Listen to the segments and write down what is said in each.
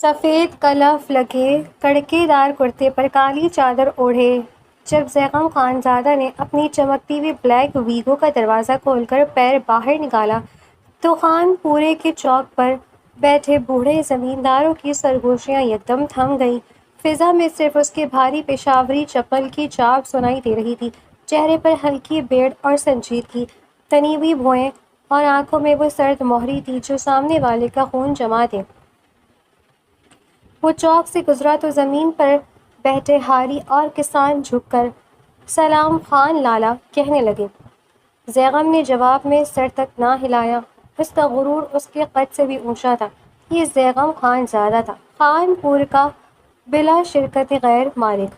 سفید کلف لگے کڑکے دار کرتے پر کالی چادر اوڑھے جب زیغم خانزادہ نے اپنی چمکتی ہوئی بلیک ویگو کا دروازہ کھول کر پیر باہر نکالا تو خان پورے کے چوک پر بیٹھے بوڑھے زمینداروں کی سرگوشیاں یکدم تھم گئیں۔ فضا میں صرف اس کے بھاری پشاوری چپل کی چاپ سنائی دے رہی تھی، چہرے پر ہلکی بیڑ اور سنجیدگی، تنی ہوئی بھویں، اور آنکھوں میں وہ سرد مہری تھی جو سامنے والے کا خون جما دے۔ وہ چوک سے گزرا تو زمین پر بیٹھے ہاری اور کسان جھک کر سلام خان لالا کہنے لگے۔ زیغم نے جواب میں سر تک نہ ہلایا۔ اس کا غرور اس کے قد سے بھی اونچا تھا۔ یہ زیغم خانزادہ تھا، خان پور کا بلا شرکت غیر مالک،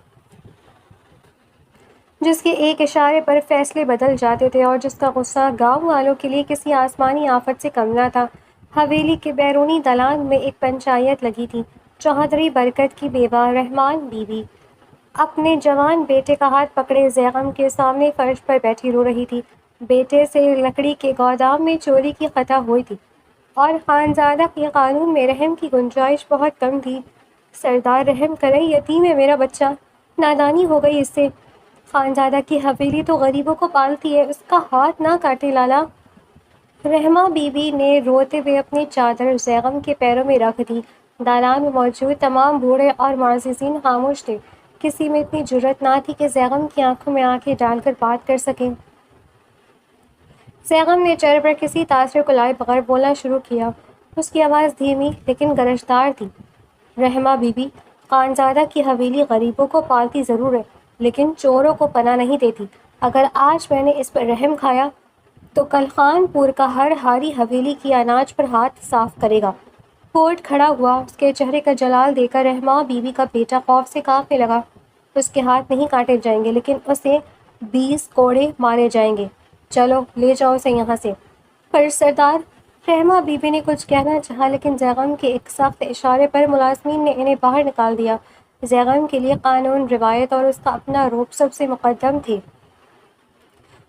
جس کے ایک اشارے پر فیصلے بدل جاتے تھے اور جس کا غصہ گاؤں والوں کے لیے کسی آسمانی آفت سے کم نہ تھا۔ حویلی کے بیرونی دالان میں ایک پنچایت لگی تھی۔ چوہدری برکت کی بیوہ رحمان بی بی اپنے جوان بیٹے کا ہاتھ پکڑے زیغم کے سامنے فرش پر بیٹھی رو رہی تھی۔ بیٹے سے لکڑی کے گودام میں چوری کی خطا ہوئی تھی اور خانزادہ کے قانون میں رحم کی گنجائش بہت کم تھی۔ سردار رحم کرے، یتیم ہے میرا بچہ، نادانی ہو گئی اس سے۔ خانزادہ کی حویلی تو غریبوں کو پالتی ہے، اس کا ہاتھ نہ کاٹے لالا۔ رحمہ بی بی نے روتے ہوئے اپنی چادر زیغم کے پیروں میں رکھ دی۔ دالان میں موجود تمام بوڑھے اور معززین خاموش تھے۔ کسی میں اتنی جرأت نہ تھی کہ زیغم کی آنکھوں میں آنکھیں ڈال کر بات کر سکے۔ زیغم نے چہرے پر کسی تاثر کو لائے بغیر بولنا شروع کیا۔ اس کی آواز دھیمی لیکن گرجدار تھی۔ رحمہ بی بی، خانزادہ کی حویلی غریبوں کو پالتی ضرور ہے لیکن چوروں کو پناہ نہیں دیتی۔ اگر آج میں نے اس پر رحم کھایا تو کل خان پور کا ہر ہاری حویلی کی اناج پر ہاتھ صاف کرے گا۔ کوٹ کھڑا ہوا۔ اس کے چہرے کا جلال دیکھ کر رحمہ بی بی کا بیٹا خوف سے کانپنے لگا۔ اس کے ہاتھ نہیں کاٹے جائیں گے لیکن اسے 20 کوڑے مارے جائیں گے۔ چلو لے جاؤ اسے یہاں سے۔ پر سردار، رحمہ بی بی نے کچھ کہنا چاہا لیکن زیغم کے ایک سخت اشارے پر ملازمین نے انہیں باہر نکال دیا۔ زیغم کے لیے قانون، روایت اور اس کا اپنا روپ سب سے مقدم تھے۔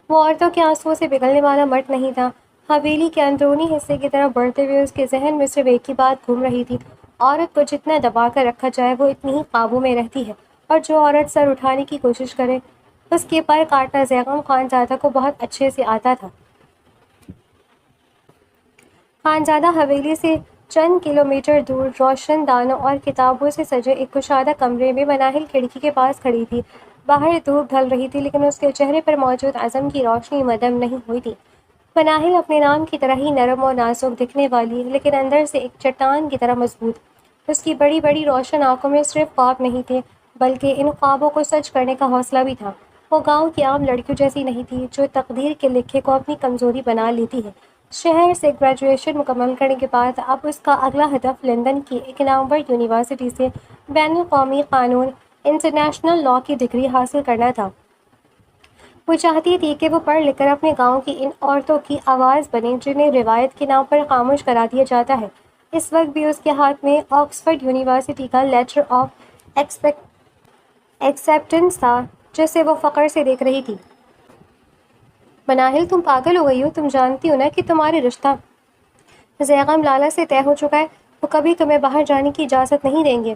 وہ عورتوں کے آنسوؤں سے پگھلنے والا مرد نہیں تھا۔ حویلی کے اندرونی حصے کی طرف بڑھتے ہوئے اس کے ذہن میں صرف ایک ہی بات گھوم رہی تھی، عورت کو جتنا دبا کر رکھا جائے وہ اتنی ہی قابو میں رہتی ہے، اور جو عورت سر اٹھانے کی کوشش کرے اس کے پر کاٹنا زیغم خانزادہ کو بہت اچھے سے آتا تھا۔ خانزادہ حویلی سے چند کلومیٹر دور روشن دانوں اور کتابوں سے سجے ایک کشادہ کمرے میں مناہل کھڑکی کے پاس کھڑی تھی۔ باہر دھوپ ڈھل رہی تھی لیکن اس کے چہرے پر موجود عزم کی روشنی مدھم نہیں ہوئی تھی۔ مناہل اپنے نام کی طرح ہی نرم اور نازک دکھنے والی لیکن اندر سے ایک چٹان کی طرح مضبوط۔ اس کی بڑی بڑی روشن آنکھوں میں صرف خواب نہیں تھے بلکہ ان خوابوں کو سچ کرنے کا حوصلہ بھی تھا۔ وہ گاؤں کی عام لڑکیوں جیسی نہیں تھی جو تقدیر کے لکھے کو اپنی کمزوری بنا لیتی ہے۔ شہر سے گریجویشن مکمل کرنے کے بعد اب اس کا اگلا ہدف لندن کی ایک نامور یونیورسٹی سے بین الاقوامی قانون انٹرنیشنل لاء کی ڈگری حاصل کرنا تھا۔ وہ چاہتی تھی کہ وہ پڑھ لکھ کر اپنے گاؤں کی ان عورتوں کی آواز بنے جنہیں روایت کے نام پر خاموش کرا دیا جاتا ہے۔ اس وقت بھی اس کے ہاتھ میں آکسفورڈ یونیورسٹی کا لیٹر آف ایکسیپٹنس تھا جسے وہ فخر سے دیکھ رہی تھی۔ مناہل، تم پاگل ہو گئی ہو، تم جانتی ہو نا کہ تمہارے رشتہ زیغم لالا سے طے ہو چکا ہے، وہ کبھی تمہیں باہر جانے کی اجازت نہیں دیں گے۔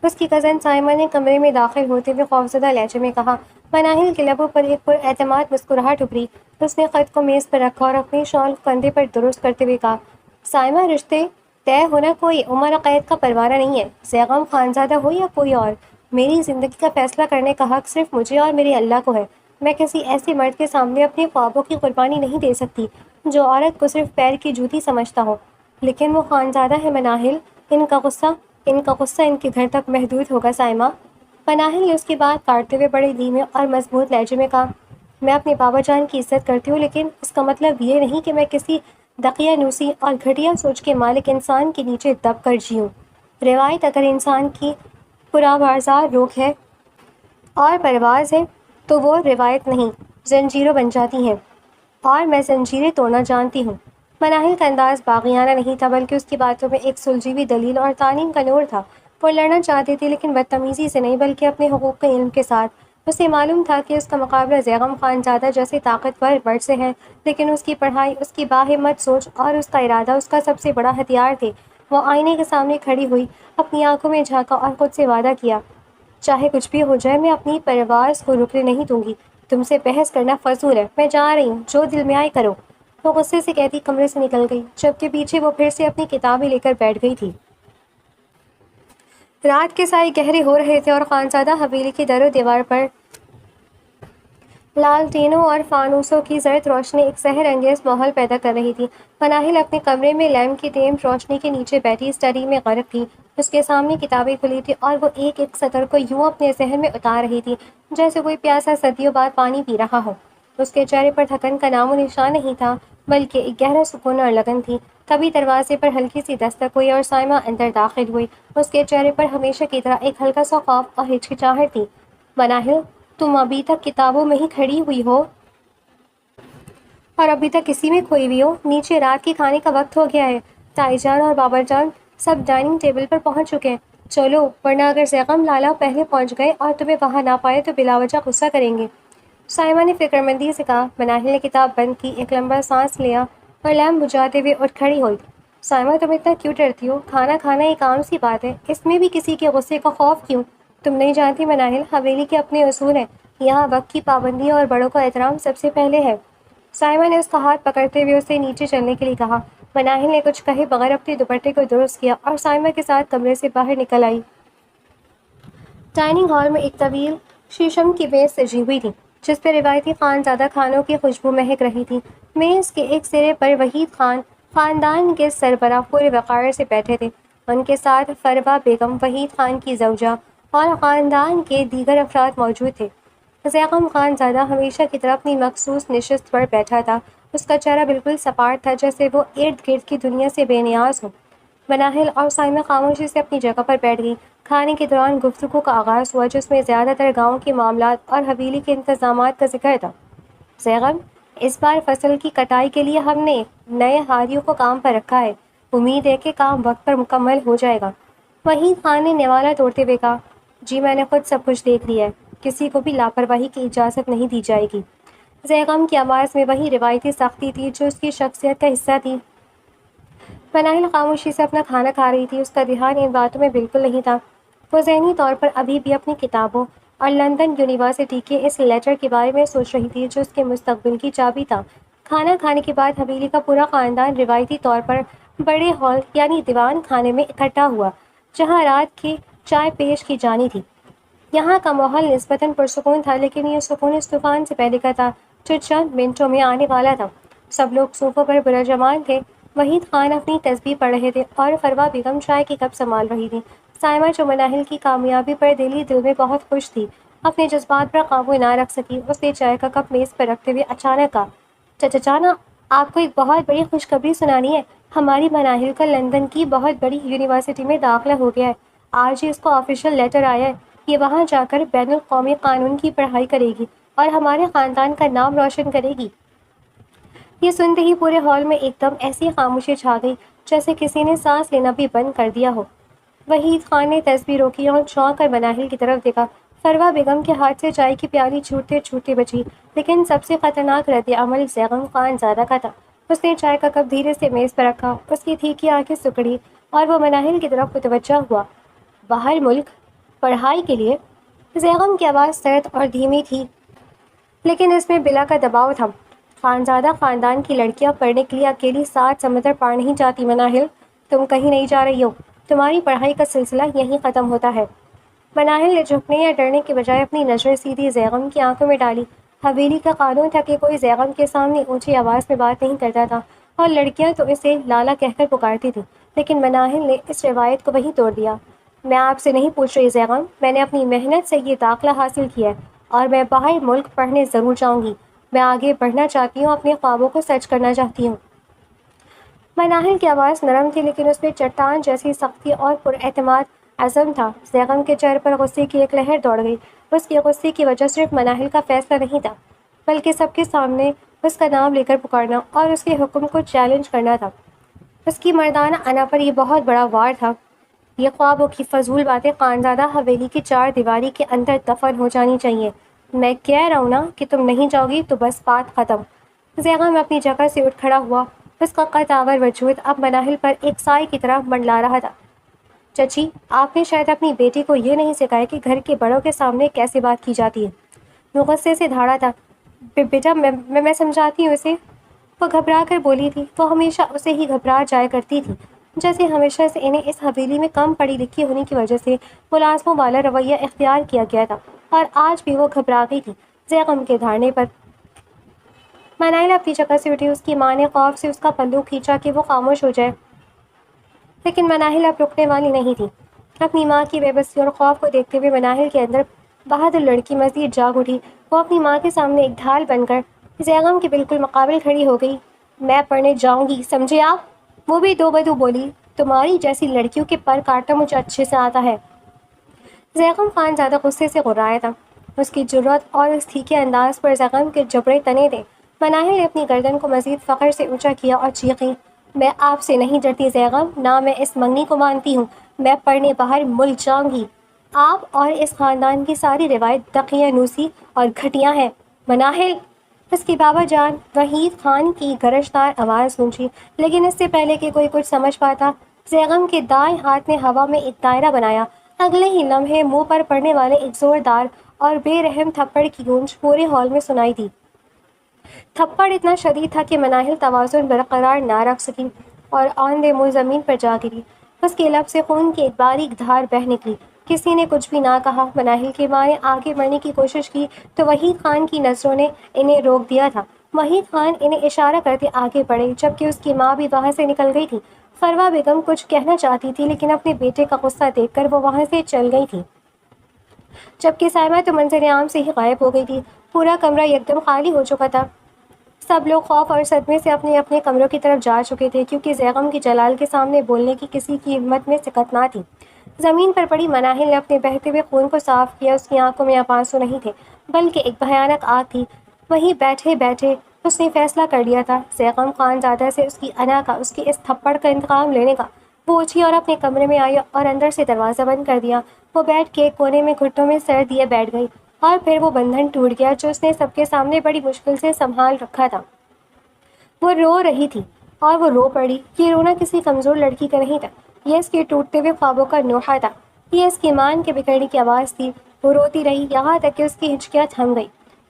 اس کی کزن سائمہ نے کمرے میں داخل ہوتے ہوئے خوفزدہ لہجے میں کہا۔ مناہل کے لبوں پر ایک پراعتماد مسکراہٹ ابھری۔ اس نے خط کو میز پر رکھا اور اپنی شال کو کندھے پر درست کرتے ہوئے کہا، سائمہ، رشتے طے ہونا کوئی عمر قید کا پروارہ نہیں ہے۔ زیغم خانزادہ ہو یا کوئی اور، میری زندگی کا فیصلہ کرنے کا حق صرف مجھے اور میرے اللہ کو ہے۔ میں کسی ایسے مرد کے سامنے اپنے خوابوں کی قربانی نہیں دے سکتی جو عورت کو صرف پیر کی جوتی سمجھتا ہو۔ لیکن وہ خانزادہ ہے مناہل، ان کا غصہ ان کے گھر تک محدود ہوگا سائمہ۔ مناہل نے اس کی بات کاٹتے ہوئے بڑے دھیمے اور مضبوط لہجے میں کہا، میں اپنے بابا جان کی عزت کرتی ہوں لیکن اس کا مطلب یہ نہیں کہ میں کسی دقیانوسی اور گھٹیا سوچ کے مالک انسان کے نیچے دب کر جیوں۔ روایت اگر انسان کی پرآوازار روح ہے اور پرواز ہے تو وہ روایت نہیں، زنجیروں بن جاتی ہیں، اور میں زنجیریں توڑنا جانتی ہوں۔ مناہل کا انداز باغیانہ نہیں تھا بلکہ اس کی باتوں میں ایک سلجھی ہوئی دلیل اور تعلیم کا نور تھا۔ وہ لڑنا چاہتی تھی لیکن بدتمیزی سے نہیں بلکہ اپنے حقوق کے علم کے ساتھ۔ اسے معلوم تھا کہ اس کا مقابلہ زیغم خانزادہ جیسے طاقتور مرد سے ہے لیکن اس کی پڑھائی، اس کی باہمت سوچ اور اس کا ارادہ اس کا سب سے بڑا ہتھیار تھے۔ وہ آئینے کے سامنے کھڑی ہوئی، اپنی آنکھوں میں جھانکا اور خود سے وعدہ کیا، چاہے کچھ بھی ہو جائے میں اپنی پرواز کو رکنے نہیں دوں گی، تم سے بحث کرنا فضول ہے، میں جا رہی ہوں، جو دل میں آئے کرو۔ وہ غصے سے کہتی کمرے سے نکل گئی، جبکہ پیچھے وہ پھر سے اپنی کتابیں لے کر بیٹھ گئی تھی۔ رات کے سائے گہرے ہو رہے تھے اور خانزادہ حویلی کی در و دیوار پر لالٹینوں اور فانوسوں کی زرد روشنی ایک سحر انگیز ماحول پیدا کر رہی تھی۔ مناہل اپنے کمرے میں لیمپ کی ڈیم روشنی کے نیچے بیٹھی اسٹڈی میں غرق تھی۔ اس کے سامنے کتابیں کھلی تھی اور وہ ایک ایک سطر کو یوں اپنے ذہن میں اتار رہی تھی جیسے کوئی پیاسا صدیوں بعد پانی پی رہا ہو۔ اس کے چہرے پر تھکن کا نام و نشان نہیں تھا، بلکہ ایک گہرا سکون اور لگن تھی۔ تبھی دروازے پر ہلکی سی دستک ہوئی اور سائمہ اندر داخل ہوئی۔ اس کے چہرے پر ہمیشہ کی طرح ایک ہلکا سا خوف اور ہچکچاہٹ تھی۔ مناہل، تم ابھی تک کتابوں میں ہی کھڑی ہوئی ہو اور ابھی تک اسی میں کھوئی ہوئی ہو؟ نیچے رات کے کھانے کا وقت ہو گیا ہے، تائی جان اور بابر جان سب ڈائننگ ٹیبل پر پہنچ چکے ہیں، چلو، ورنہ اگر زیغم لالا پہلے پہنچ گئے اور تمہیں وہاں نہ پائے تو بلا وجہ غصہ کریں گے۔ سائمہ نے فکر مندی سے کہا۔ مناہل نے کتاب بند کی، ایک لمبا سانس لیا اور لیمپ بجھاتے ہوئے اٹھ کھڑی ہوئی۔ سائمہ، تم اتنا کیوں ڈرتی ہو؟ کھانا کھانا ایک عام سی بات ہے، اس میں بھی کسی کے غصے کا خوف کیوں؟ تم نہیں جانتی مناہل، حویلی کے اپنے اصول ہیں، یہاں وقت کی پابندی اور بڑوں کا احترام سب سے پہلے ہے۔ سائمہ نے اس کا ہاتھ پکڑتے ہوئے اسے نیچے چلنے کے لیے کہا۔ مناہل نے کچھ کہے بغیر اپنے دوپٹے کو درست کیا اور سائمہ کے ساتھ کمرے سے باہر نکل آئی۔ ڈائننگ ہال میں ایک طویل شیشم کی میز سجی ہوئی تھی جس پہ روایتی خانزادہ کھانوں کی خوشبو مہک رہی تھی۔ میز کے ایک سرے پر وحید خان خاندان کے سربراہ پورے وقار سے بیٹھے تھے۔ ان کے ساتھ فروہ بیگم، وحید خان کی زوجہ، اور خاندان کے دیگر افراد موجود تھے۔ زیغم خانزادہ ہمیشہ کی طرح اپنی مخصوص نشست پر بیٹھا تھا، اس کا چہرہ بالکل سپاٹ تھا جیسے وہ ارد گرد کی دنیا سے بے نیاز ہو۔ مناہل اور سائمہ خاموشی سے اپنی جگہ پر بیٹھ گئی۔ کھانے کے دوران گفتگو کا آغاز ہوا جس میں زیادہ تر گاؤں کے معاملات اور حویلی کے انتظامات کا ذکر تھا۔ زیغم، اس بار فصل کی کٹائی کے لیے ہم نے نئے ہاریوں کو کام پر رکھا ہے، امید ہے کہ کام وقت پر مکمل ہو جائے گا۔ وحید خان نے نوالہ توڑتے ہوئے کہا، جی میں نے خود سب کچھ دیکھ لیا ہے، کسی کو بھی لاپرواہی کی اجازت نہیں دی جائے گی۔ زیغم کی آواز میں وہی روایتی سختی تھی جو اس کی شخصیت کا حصہ تھی۔ مناہل خاموشی سے اپنا کھانا کھا رہی تھی، اس کا دھیان ان باتوں میں بالکل نہیں تھا۔ وہ ذہنی طور پر ابھی بھی اپنی کتابوں اور لندن یونیورسٹی کے اس لیٹر کے بارے میں سوچ رہی تھی جو اس کے مستقبل کی چابی تھا۔ کھانا کھانے کے بعد حویلی کا پورا خاندان روایتی طور پر بڑے ہال یعنی دیوان خانے میں اکٹھا ہوا جہاں رات کی چائے پیش کی جانی تھی۔ یہاں کا ماحول نسبتاً پرسکون تھا، لیکن یہ سکون اس طوفان سے پہلے کا تھا جو چند منٹوں میں آنے والا تھا۔ سب لوگ صوفوں پر برجمان تھے۔ وحید خان اپنی تسبیح پڑھ رہے تھے اور فروہ بیگم چائے کی کپ سنبھال رہی تھی۔ سائمہ جو مناہل کی کامیابی پر دل میں بہت خوش تھی، اپنے جذبات پر قابو نہ رکھ سکی۔ اس نے چائے کا کپ میز پر رکھتے ہوئے اچانک کہا، چچا جانا، آپ کو ایک بہت بڑی خوشخبری سنانی ہے۔ ہماری مناہل کا لندن کی بہت بڑی یونیورسٹی میں داخلہ ہو گیا ہے۔ آج ہی اس کو آفیشیل لیٹر آیا ہے، یہ وہاں جا کر بین الاقوامی قانون کی پڑھائی کرے گی اور ہمارے خاندان کا نام روشن کرے گی۔ یہ سنتے ہی پورے ہال میں ایک دم ایسی خاموشی چھا گئی جیسے کسی نے سانس لینا بھی بند کر دیا ہو۔ وحید خان نے تسبیح روکی اور چونک کر مناہل کی طرف دیکھا۔ فروہ بیگم کے ہاتھ سے چائے کی پیالی چھوٹتے چھوٹتے بچی، لیکن سب سے خطرناک رد عمل زیغم خانزادہ کا تھا۔ اس نے چائے کا کپ دھیرے سے میز پر رکھا، اس کی تھیکی آنکھیں سکڑی اور وہ مناہل کی طرف متوجہ ہوا۔ باہر ملک پڑھائی کے لیے؟ زیغم کی آواز سرد اور دھیمی تھی، لیکن اس میں بلا کا دباؤ تھا۔ خانزادہ خاندان کی لڑکیاں پڑھنے کے لیے اکیلی 7 سمندر پار نہیں جاتی مناہل، تم کہیں نہیں جا رہی ہو، تمہاری پڑھائی کا سلسلہ یہیں ختم ہوتا ہے۔ مناہل نے جھکنے یا ڈرنے کے بجائے اپنی نظریں سیدھی زیغم کی آنکھوں میں ڈالی۔ حویلی کا قانون تھا کہ کوئی زیغم کے سامنے اونچی آواز میں بات نہیں کرتا تھا اور لڑکیاں تو اسے لالا کہہ کر پکارتی تھیں، لیکن مناہل نے اس روایت کو وہیں توڑ دیا۔ میں آپ سے نہیں پوچھ رہی زیغم، میں نے اپنی محنت سے یہ داخلہ حاصل کیا ہے اور میں باہر ملک پڑھنے ضرور جاؤں گی۔ میں آگے بڑھنا چاہتی ہوں، اپنے خوابوں کو سچ کرنا چاہتی ہوں۔ مناہل کی آواز نرم تھی لیکن اس میں چٹان جیسی سختی اور پراعتماد عزم تھا۔ زیغم کے چہرے پر غصے کی ایک لہر دوڑ گئی۔ اس کے غصے کی وجہ صرف مناہل کا فیصلہ نہیں تھا، بلکہ سب کے سامنے اس کا نام لے کر پکارنا اور اس کے حکم کو چیلنج کرنا تھا۔ اس کی مردانہ انا پر یہ بہت بڑا وار تھا۔ یہ خوابوں کی فضول باتیں خانزادہ حویلی کی 4 دیواری کے اندر دفن ہو جانی چاہیے۔ میں کہہ رہا ہوں نا کہ تم نہیں جاؤ گی تو بس بات ختم۔ زیغم اپنی جگہ سے اٹھ کھڑا ہوا اس کا قد آور وجود اب مناہل پر ایک سائے کی طرح منڈلا رہا تھا۔ چچی، آپ نے شاید اپنی بیٹی کو یہ نہیں سکھایا کہ گھر کے بڑوں کے سامنے کیسے بات کی جاتی ہے۔ وہ غصے سے دھاڑا تھا۔ بیٹا میں سمجھاتی ہوں اسے، وہ گھبرا کر بولی تھی۔ وہ ہمیشہ اسے ہی گھبرا جایا کرتی تھی، جیسے ہمیشہ سے انہیں اس حویلی میں کم پڑھی لکھی ہونے کی وجہ سے ملازموں والا رویہ اختیار کیا گیا تھا، اور آج بھی وہ گھبرا گئی تھی زیغم کے دھاڑنے پر۔ منائل اپنی جگہ سے اٹھی۔ اس کی ماں نے خوف سے اس کا پلو کھینچا کہ وہ خاموش ہو جائے، لیکن مناہل اب رکنے والی نہیں تھی۔ اپنی ماں کی بے بسی اور خوف کو دیکھتے ہوئے مناہل کے اندر بہادر لڑکی مزید جاگ اٹھی۔ وہ اپنی ماں کے سامنے ایک ڈھال بن کر زیغم کے بالکل مقابل کھڑی ہو گئی۔ میں پڑھنے جاؤں گی، سمجھے آپ؟ وہ بھی دو بدو بولی۔ تمہاری جیسی لڑکیوں کے پر کاٹنا مجھے اچھے سے آتا ہے۔ زیغم خان زیادہ غصے سے غرایا تھا۔ اس کی جرأت اور اس تھیکے انداز پر زیغم کے جبڑے تنے تھے۔ مناہل نے اپنی گردن کو مزید فخر سے اونچا کیا اور چیخی، میں آپ سے نہیں ڈرتی زیغم، نہ میں اس منگنی کو مانتی ہوں۔ میں پڑھنے باہر ملک جاؤں گی۔ آپ اور اس خاندان کی ساری روایت دقیانوسی اور گھٹیا ہے۔ مناہل! اس کی بابا جان وحید خان کی گرجدار آواز گونجی، لیکن اس سے پہلے کہ کوئی کچھ سمجھ پاتا، زیغم کے دائیں ہاتھ نے ہوا میں ایک دائرہ بنایا۔ اگلے ہی لمحے منہ پر پڑنے والے ایک زوردار اور بے رحم تھپڑ کی گونج پورے ہال میں سنائی دی۔ تھپڑ اتنا شدید تھا کہ مناہل توازن برقرار نہ رکھ سکی اور آندھے منہ زمین پر جا گری۔ اس کے لب سے خون کی ایک باریک دھار بہہ نکلی۔ کسی نے کچھ بھی نہ کہا۔ مناہل کی ماں نے آگے بڑھنے کی کوشش کی تو وحید خان کی نظروں نے انہیں روک دیا تھا۔ وحید خان انہیں اشارہ کرتے آگے بڑھے، جبکہ اس کی ماں بھی وہاں سے نکل گئی تھی۔ فروا بیگم کچھ کہنا چاہتی تھی، لیکن اپنے بیٹے کا غصہ دیکھ کر وہ وہاں سے چل گئی تھی، جبکہ سائمہ تو منظر عام سے ہی غائب ہو گئی تھی۔ پورا کمرہ یکدم خالی ہو چکا تھا۔ سب لوگ خوف اور صدمے سے اپنے اپنے کمروں کی طرف جا چکے تھے، کیونکہ زیغم کی جلال کے سامنے بولنے کی کسی کی ہمت میں سکت نہ تھی۔ زمین پر پڑی مناہل نے اپنے بہتے ہوئے خون کو صاف کیا۔ اس کی آنکھوں میں اب آنسو نہیں تھے، بلکہ ایک بھیانک آگ تھی۔ وہیں بیٹھے بیٹھے اس نے فیصلہ کر لیا تھا، زیغم خان زادہ سے اس کی انا کا، اس کی اس تھپڑ کا انتقام لینے کا۔ وہ اٹھی اور اپنے کمرے میں آئی اور اندر سے دروازہ بند کر دیا۔ وہ بیٹھ کے کونے میں گھٹنوں میں سر دیے بیٹھ گئی، اور پھر وہ بندھن ٹوٹ گیا جو اس نے سب کے سامنے بڑی مشکل سے سنبھال رکھا تھا۔ وہ رو رہی تھی، اور وہ رو پڑی۔ یہ رونا کسی کمزور لڑکی کا نہیں تھا، یہ اس کے ٹوٹتے ہوئے خوابوں کا نوحہ تھا۔ یہ اس کی مان کے بکھرنے کی آواز تھی۔ وہ روتی رہی یہاں تک کہ اس کی ہچکیاں تھم گئی۔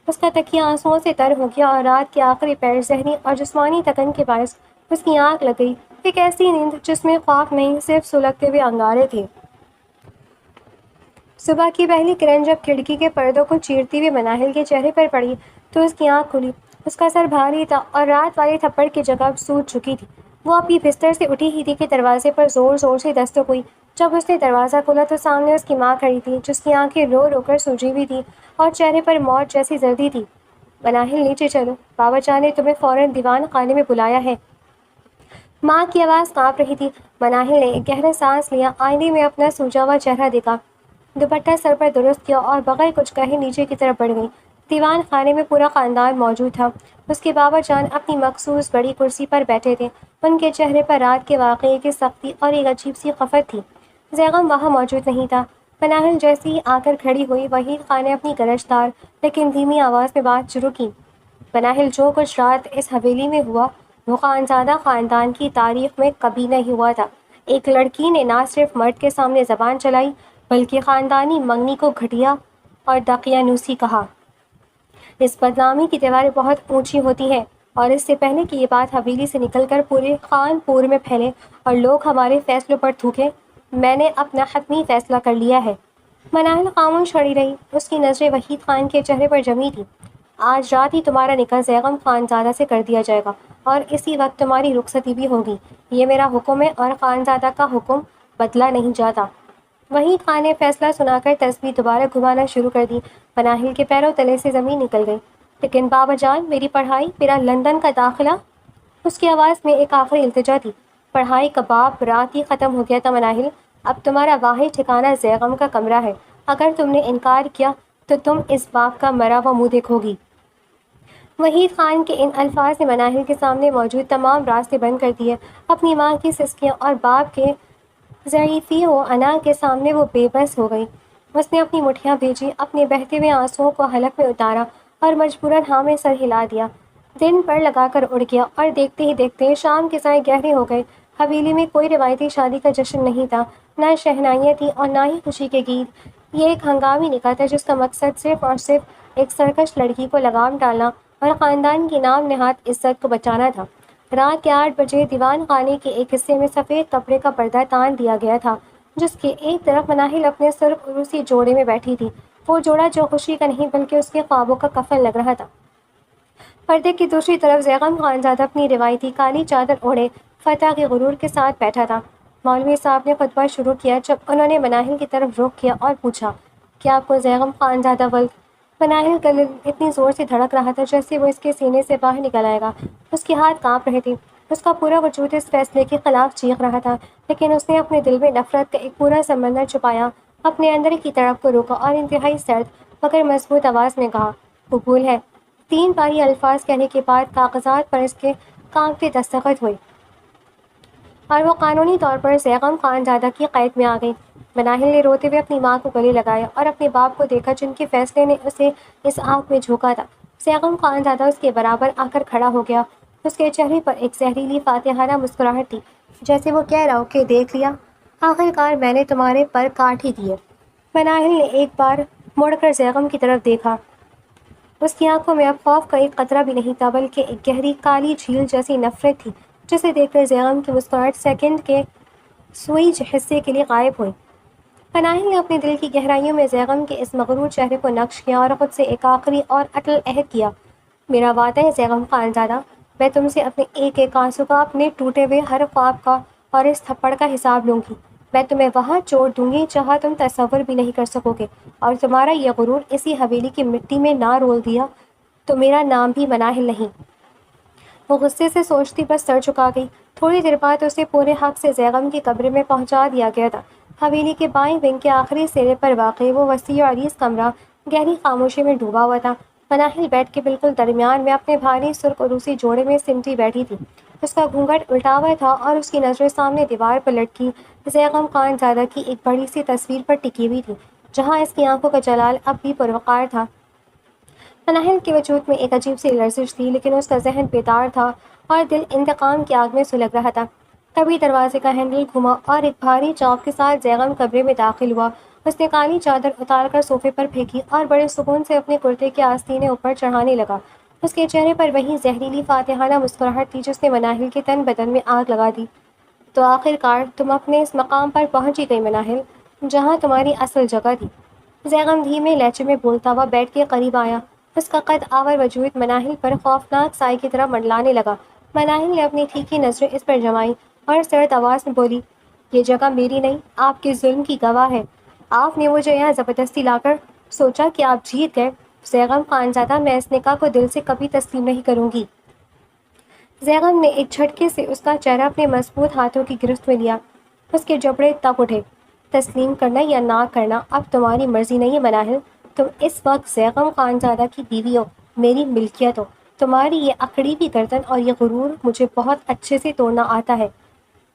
اس کا تکیہ آنسوؤں سے تر ہو گیا، اور رات کے آخری پہر ذہنی اور جسمانی تکن کے باعث اس کی آنکھ لگ گئی۔ ایک ایسی نیند جس میں خواب نہیں، صرف سلگتے ہوئے انگارے تھے۔ صبح کی پہلی کرن جب کھڑکی کے پردوں کو چیرتی ہوئے مناہل کے چہرے پر پڑی تو اس کی آنکھ کھلی۔ اس کا سر بھاری تھا اور رات والے تھپڑ کی جگہ اب سوج چکی تھی۔ وہ اپنی بستر سے اٹھی ہی تھی کہ دروازے پر زور زور سے دستک ہوئی۔ جب اس نے دروازہ کھولا تو سامنے اس کی ماں کھڑی تھی، جس کی آنکھیں رو رو کر سوجی ہوئی تھیں اور چہرے پر موت جیسی زردی تھی۔ مناہل نیچے چلو، بابا جان نے تمہیں فوراً دیوان خانے میں بلایا ہے۔ ماں کی آواز کانپ رہی تھی۔ مناہل نے ایک گہرا سانس لیا، آئینے میں اپنا سوجا ہوا چہرہ دیکھا، دوپٹہ سر پر درست کیا اور بغیر کچھ کہے نیچے کی طرف بڑھ گئی۔ دیوان خانے میں پورا خاندان موجود تھا۔ اس کے بابا جان اپنی مخصوص بڑی کرسی پر بیٹھے تھے۔ ان کے چہرے پر رات کے واقعے کی سختی اور ایک عجیب سی خفت تھی۔ زیغم وہاں موجود نہیں تھا۔ مناہل جیسی ہی آ کر کھڑی ہوئی، وحید خان نے اپنی گرجدار لیکن دھیمی آواز میں بات شروع کی۔ مناہل، جو کچھ رات اس حویلی میں ہوا وہ خانزادہ خاندان کی تاریخ میں کبھی نہیں ہوا تھا۔ ایک لڑکی نے نہ صرف مرد کے سامنے زبان چلائی، بلکہ خاندانی منگنی کو گھٹیا اور دقیانوسی کہا۔ اس بدنامی کی دیواریں بہت اونچی ہوتی ہیں، اور اس سے پہلے کہ یہ بات حویلی سے نکل کر پورے خان پور میں پھیلے اور لوگ ہمارے فیصلوں پر تھوکیں، میں نے اپنا حتمی فیصلہ کر لیا ہے۔ مناہل خاموش کھڑی رہی۔ اس کی نظریں وحید خان کے چہرے پر جمی تھیں۔ آج رات ہی تمہارا نکاح زیغم خانزادہ سے کر دیا جائے گا، اور اسی وقت تمہاری رخصتی بھی ہوگی۔ یہ میرا حکم ہے، اور خانزادہ کا حکم بدلا نہیں جاتا۔ وحید خان نے فیصلہ سنا کر تسبیح دوبارہ گھمانا شروع کر دی۔ مناہل کے پیروں تلے سے زمین نکل گئی۔ لیکن بابا جان، میری پڑھائی، میرا لندن کا داخلہ؟ اس کی آواز میں ایک آخری التجا تھی۔ پڑھائی کا باب رات ہی ختم ہو گیا تھا مناہل۔ اب تمہارا واحد ٹھکانہ زیغم کا کمرہ ہے۔ اگر تم نے انکار کیا تو تم اس باپ کا مرا ہوا منہ دیکھو گی۔ وحید خان کے ان الفاظ نے مناہل کے سامنے موجود تمام راستے بند کر دیے۔ اپنی ماں کی سسکیاں اور باپ کے ضعیفی و انا کے سامنے وہ بے بس ہو گئی۔ اس نے اپنی مٹھیاں بھیجی، اپنے بہتے ہوئے آنسوؤں کو حلق میں اتارا اور مجبوراً ہاں میں سر ہلا دیا۔ دن پر لگا کر اڑ گیا اور دیکھتے ہی دیکھتے شام کے سائے گہرے ہو گئے۔ حویلی میں کوئی روایتی شادی کا جشن نہیں تھا، نہ شہنائیاں تھیں اور نہ ہی خوشی کے گیت۔ یہ ایک ہنگامی نکاح تھا جس کا مقصد صرف اور صرف ایک سرکش لڑکی کو لگام ڈالنا اور خاندان کی نام نہاد عزت کو بچانا تھا۔ رات کے 8 بجے دیوان خانے کے ایک حصے میں سفید کپڑے کا پردہ تان دیا گیا تھا، جس کے ایک طرف مناہل اپنے سرخ عروسی جوڑے میں بیٹھی تھی، وہ جوڑا جو خوشی کا نہیں بلکہ اس کے خوابوں کا کفن لگ رہا تھا۔ پردے کی دوسری طرف زیغم خانزادہ اپنی روایتی کالی چادر اوڑھے فتح کے غرور کے ساتھ بیٹھا تھا۔ مولوی صاحب نے خطبہ شروع کیا جب انہوں نے مناہل کی طرف رخ کیا اور پوچھا، کیا آپ کو زیغم خانزادہ ولد؟ مناہل کا دل اتنی زور سے دھڑک رہا تھا جیسے وہ اس کے سینے سے باہر نکل آئے گا۔ اس کے ہاتھ کانپ رہے تھے، اس کا پورا وجود اس فیصلے کے خلاف چیخ رہا تھا، لیکن اس نے اپنے دل میں نفرت کا ایک پورا سمندر چھپایا، اپنے اندر کی تڑپ کو روکا اور انتہائی سرد مگر مضبوط آواز میں کہا، قبول ہے۔ 3 باری الفاظ کہنے کے بعد کاغذات پر اس کے کانپتے دستخط ہوئے اور وہ قانونی طور پر زیغم خانزادہ کی قید میں آ گئی۔ مناہل نے روتے ہوئے اپنی ماں کو گلے لگایا اور اپنے باپ کو دیکھا جن کے فیصلے نے اسے اس آگ میں جھونکا تھا۔ زیغم خانزادہ اس کے برابر آ کر کھڑا ہو گیا، اس کے چہرے پر ایک زہریلی فاتحانہ مسکراہٹ تھی، جیسے وہ کہہ رہا ہو کہ دیکھ لیا، آخر کار میں نے تمہارے پر کاٹ ہی دیے۔ مناہل نے ایک بار مڑ کر زیغم کی طرف دیکھا، اس کی آنکھوں میں اب خوف کا ایک قطرہ بھی نہیں تھا بلکہ ایک گہری کالی جھیل جیسی نفرت تھی، جسے دیکھ کر زیغم کی مسکراہٹ سیکنڈ کے سوئی حصے کے لیے غائب ہوئی۔ مناہل نے اپنے دل کی گہرائیوں میں زیغم کے اس مغرور چہرے کو نقش کیا اور خود سے ایک آخری اور اٹل عہد کیا، میرا وعدہ ہے زیغم خانزادہ، میں تم سے اپنے ایک ایک آنسو کا، اپنے ٹوٹے ہوئے ہر خواب کا اور اس تھپڑ کا حساب لوں گی۔ میں تمہیں وہاں چھوڑ دوں گی جہاں تم تصور بھی نہیں کر سکو گے، اور تمہارا یہ غرور اسی حویلی کی مٹی میں نہ رول دیا تو میرا نام بھی مناہل نہیں۔ وہ غصے سے سوچتی بس سر جھکا گئی۔ تھوڑی دیر بعد اسے پورے حق سے زیغم کی قبر میں پہنچا دیا گیا تھا۔ حویلی کے بائیں ونگ کے آخری سرے پر واقع وہ وسیع و عریض کمرہ گہری خاموشی میں ڈوبا ہوا تھا۔ مناہل بیڈ کے بالکل درمیان میں اپنے بھاری سرخ عروسی جوڑے میں سمٹی بیٹھی تھی، اس کا گھونگھٹ الٹا ہوا تھا اور اس کی نظریں سامنے دیوار پر لٹکی زیغم خانزادہ کی ایک بڑی سی تصویر پر ٹکی ہوئی تھی، جہاں اس کی آنکھوں کا جلال اب بھی پروقار تھا۔ مناہل کے وجود میں ایک عجیب سی لرزش تھی، لیکن اس کا ذہن بیدار تھا اور دل انتقام کی آگ میں سلگ رہا تھا۔ تبھی دروازے کا ہینڈل گھما اور ایک بھاری چاپ کے ساتھ زیغم کمرے میں داخل ہوا۔ اس نے کالی چادر اتار کر صوفے پر پھینکی اور بڑے سکون سے اپنے کرتے کے آستینے اوپر چڑھانے لگا۔ اس کے چہرے پر وہی زہریلی فاتحانہ مسکراہٹ تھی جس نے مناہل کے تن بدن میں آگ لگا دی۔ تو آخر کار تم اپنے اس مقام پر پہنچ ہی گئی مناہل، جہاں تمہاری اصل جگہ تھی۔ زیغم دھیمے لہجے میں بولتا ہوا بیڈ کے قریب آیا، اس کا قد آور وجود مناہل پر خوفناک سائے کی طرح منڈلانے لگا۔ مناہل نے اپنی تیکھی نظریں اس پر جمائیں اور سرد آواز میں بولی، یہ جگہ میری نہیں، آپ کے ظلم کی گواہ ہے۔ آپ نے مجھے یہاں زبردستی لا کر سوچا کہ آپ جیت گئے۔ زیغم خانزادہ، میں اس نکاح کو دل سے کبھی تسلیم نہیں کروں گی۔ زیغم نے ایک جھٹکے سے اس کا چہرہ اپنے مضبوط ہاتھوں کی گرفت میں لیا، اس کے جبڑے تپ اٹھے۔ تسلیم کرنا یا نہ کرنا اب تمہاری مرضی نہیں ہے مناہل، تم اس وقت زیغم خانزادہ کی بیوی ہو، میری ملکیت ہو۔ تمہاری یہ اکڑی ہوئی گردن اور یہ غرور مجھے بہت اچھے سے توڑنا آتا ہے۔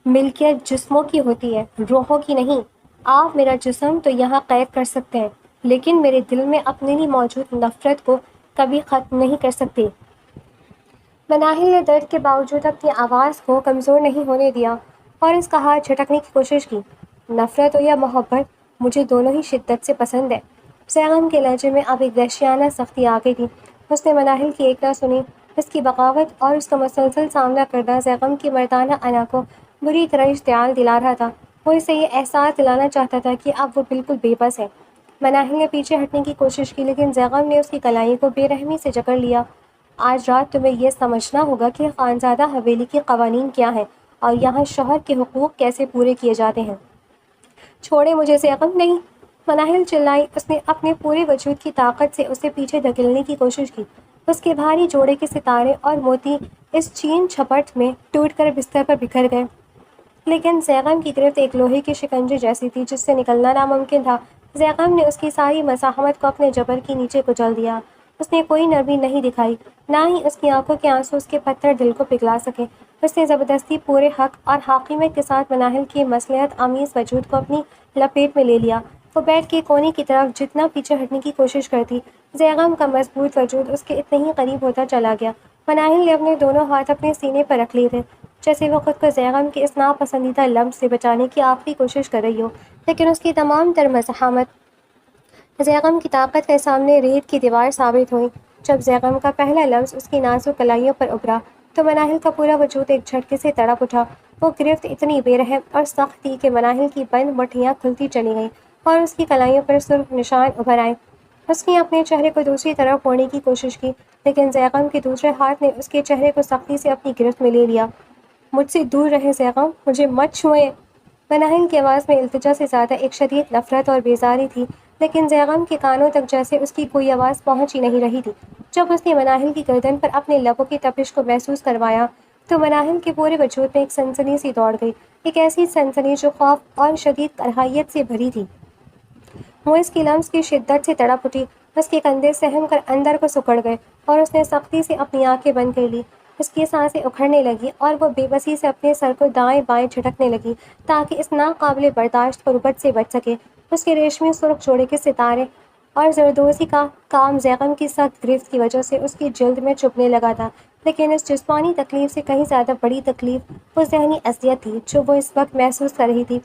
ملکیت جسموں کی ہوتی ہے، روحوں کی نہیں۔ آپ میرا جسم تو یہاں قید کر سکتے ہیں، لیکن میرے دل میں اپنے لیے موجود نفرت کو کبھی ختم نہیں کر سکتے۔ مناہل نے درد کے باوجود اپنی آواز کو کمزور نہیں ہونے دیا اور اس کا ہاتھ جھٹکنے کی کوشش کی۔ نفرت ہو یا محبت، مجھے دونوں ہی شدت سے پسند ہے۔ زیغم کے لہجے میں اب ایک وحشیانہ سختی آ گئی تھی۔ اس نے مناہل کی ایک نہ سنی، اس کی بغاوت اور اس کا مسلسل سامنا کردہ زیغم کی مردانہ انا کو بری طرح اشتعال دلا رہا تھا۔ وہ اسے یہ احساس دلانا چاہتا تھا کہ اب وہ بالکل بے بس ہے۔ مناہل نے پیچھے ہٹنے کی کوشش کی، لیکن زیغم نے اس کی کلائیوں کو بے رحمی سے جکڑ لیا۔ آج رات تمہیں یہ سمجھنا ہوگا کہ خانزادہ حویلی کے قوانین کیا ہیں اور یہاں شوہر کے حقوق کیسے پورے کیے جاتے ہیں۔ چھوڑے مجھے زیغم، نہیں! مناہل چلائی۔ اس نے اپنے پورے وجود کی طاقت سے اسے پیچھے دھکیلنے کی کوشش کی۔ اس کے بھاری جوڑے کے ستارے اور موتی اس چین چھپٹ میں ٹوٹ کر بستر پر بکھر گئے، لیکن زیغم کی گرفت ایک لوہے کے شکنجے جیسی تھی جس سے نکلنا ناممکن تھا۔ زیغم نے اس کی ساری مزاحمت کو اپنے جبر کے نیچے کچل دیا۔ اس نے کوئی نرمی نہیں دکھائی، نہ ہی اس کی آنکھوں کے آنسو اس کے پتھر دل کو پگھلا سکے۔ اس نے زبردستی پورے حق اور حاکمیت کے ساتھ مناہل کے مصلحت آمیز وجود کو اپنی لپیٹ میں لے لیا۔ وہ بیڈ کے کونے کی طرف جتنا پیچھے ہٹنے کی کوشش کرتی، زیغم کا مضبوط وجود اس کے اتنے ہی قریب ہوتا چلا گیا۔ مناہل نے اپنے دونوں ہاتھ اپنے سینے پر رکھ لیے تھے، جیسے وہ خود کو زیغم کے اس ناپسندیدہ لمس سے بچانے کی آخری کوشش کر رہی ہو، لیکن اس کی تمام تر مزاحمت زیغم کی طاقت کے سامنے ریت کی دیوار ثابت ہوئی۔ جب زیغم کا پہلا لفظ اس کی نازک کلائیوں پر ابھرا تو مناہل کا پورا وجود ایک جھٹکے سے تڑپ اٹھا۔ وہ گرفت اتنی بے رحم اور سخت تھی کہ مناہل کی بند مٹھیاں کھلتی چلی گئیں اور اس کی کلائیوں پر سرخ نشان ابھر آئے۔ اس نے اپنے چہرے کو دوسری طرف موڑنے کی کوشش کی، لیکن زیغم کے دوسرے ہاتھ نے اس کے چہرے کو سختی سے اپنی گرفت میں لے لیا۔ مجھ سے دور رہیں زیغم، مجھے مت چھوئیں۔ مناہل کی آواز میں التجا سے زیادہ ایک شدید نفرت اور بیزاری تھی، لیکن زیغم کے کانوں تک جیسے اس کی کوئی آواز پہنچ ہی نہیں رہی تھی۔ جب اس نے مناہل کی گردن پر اپنے لبوں کی تپش کو محسوس کروایا تو مناہل کے پورے وجود میں ایک سنسنی سی دوڑ گئی، ایک ایسی سنسنی جو خوف اور شدید کرہیت سے بھری تھی۔ وہ اس کی لمس کی شدت سے تڑپ اٹھی، اس کے کندھے سہم کر اندر کو سکڑ گئے اور اس نے سختی سے اپنی آنکھیں بند کر لی۔ اس کی سانسیں اکھڑنے لگیں اور وہ بے بسی سے اپنے سر کو دائیں بائیں جھٹکنے لگی تاکہ اس ناقابل برداشت غربت سے بچ سکے۔ اس کے ریشمی سرخ جوڑے کے ستارے اور زردوزی کا کام زیغم کی سخت گرفت کی وجہ سے اس کی جلد میں چبھنے لگا تھا، لیکن اس جسمانی تکلیف سے کہیں زیادہ بڑی تکلیف وہ ذہنی اذیت تھی جو وہ اس وقت محسوس کر رہی تھی۔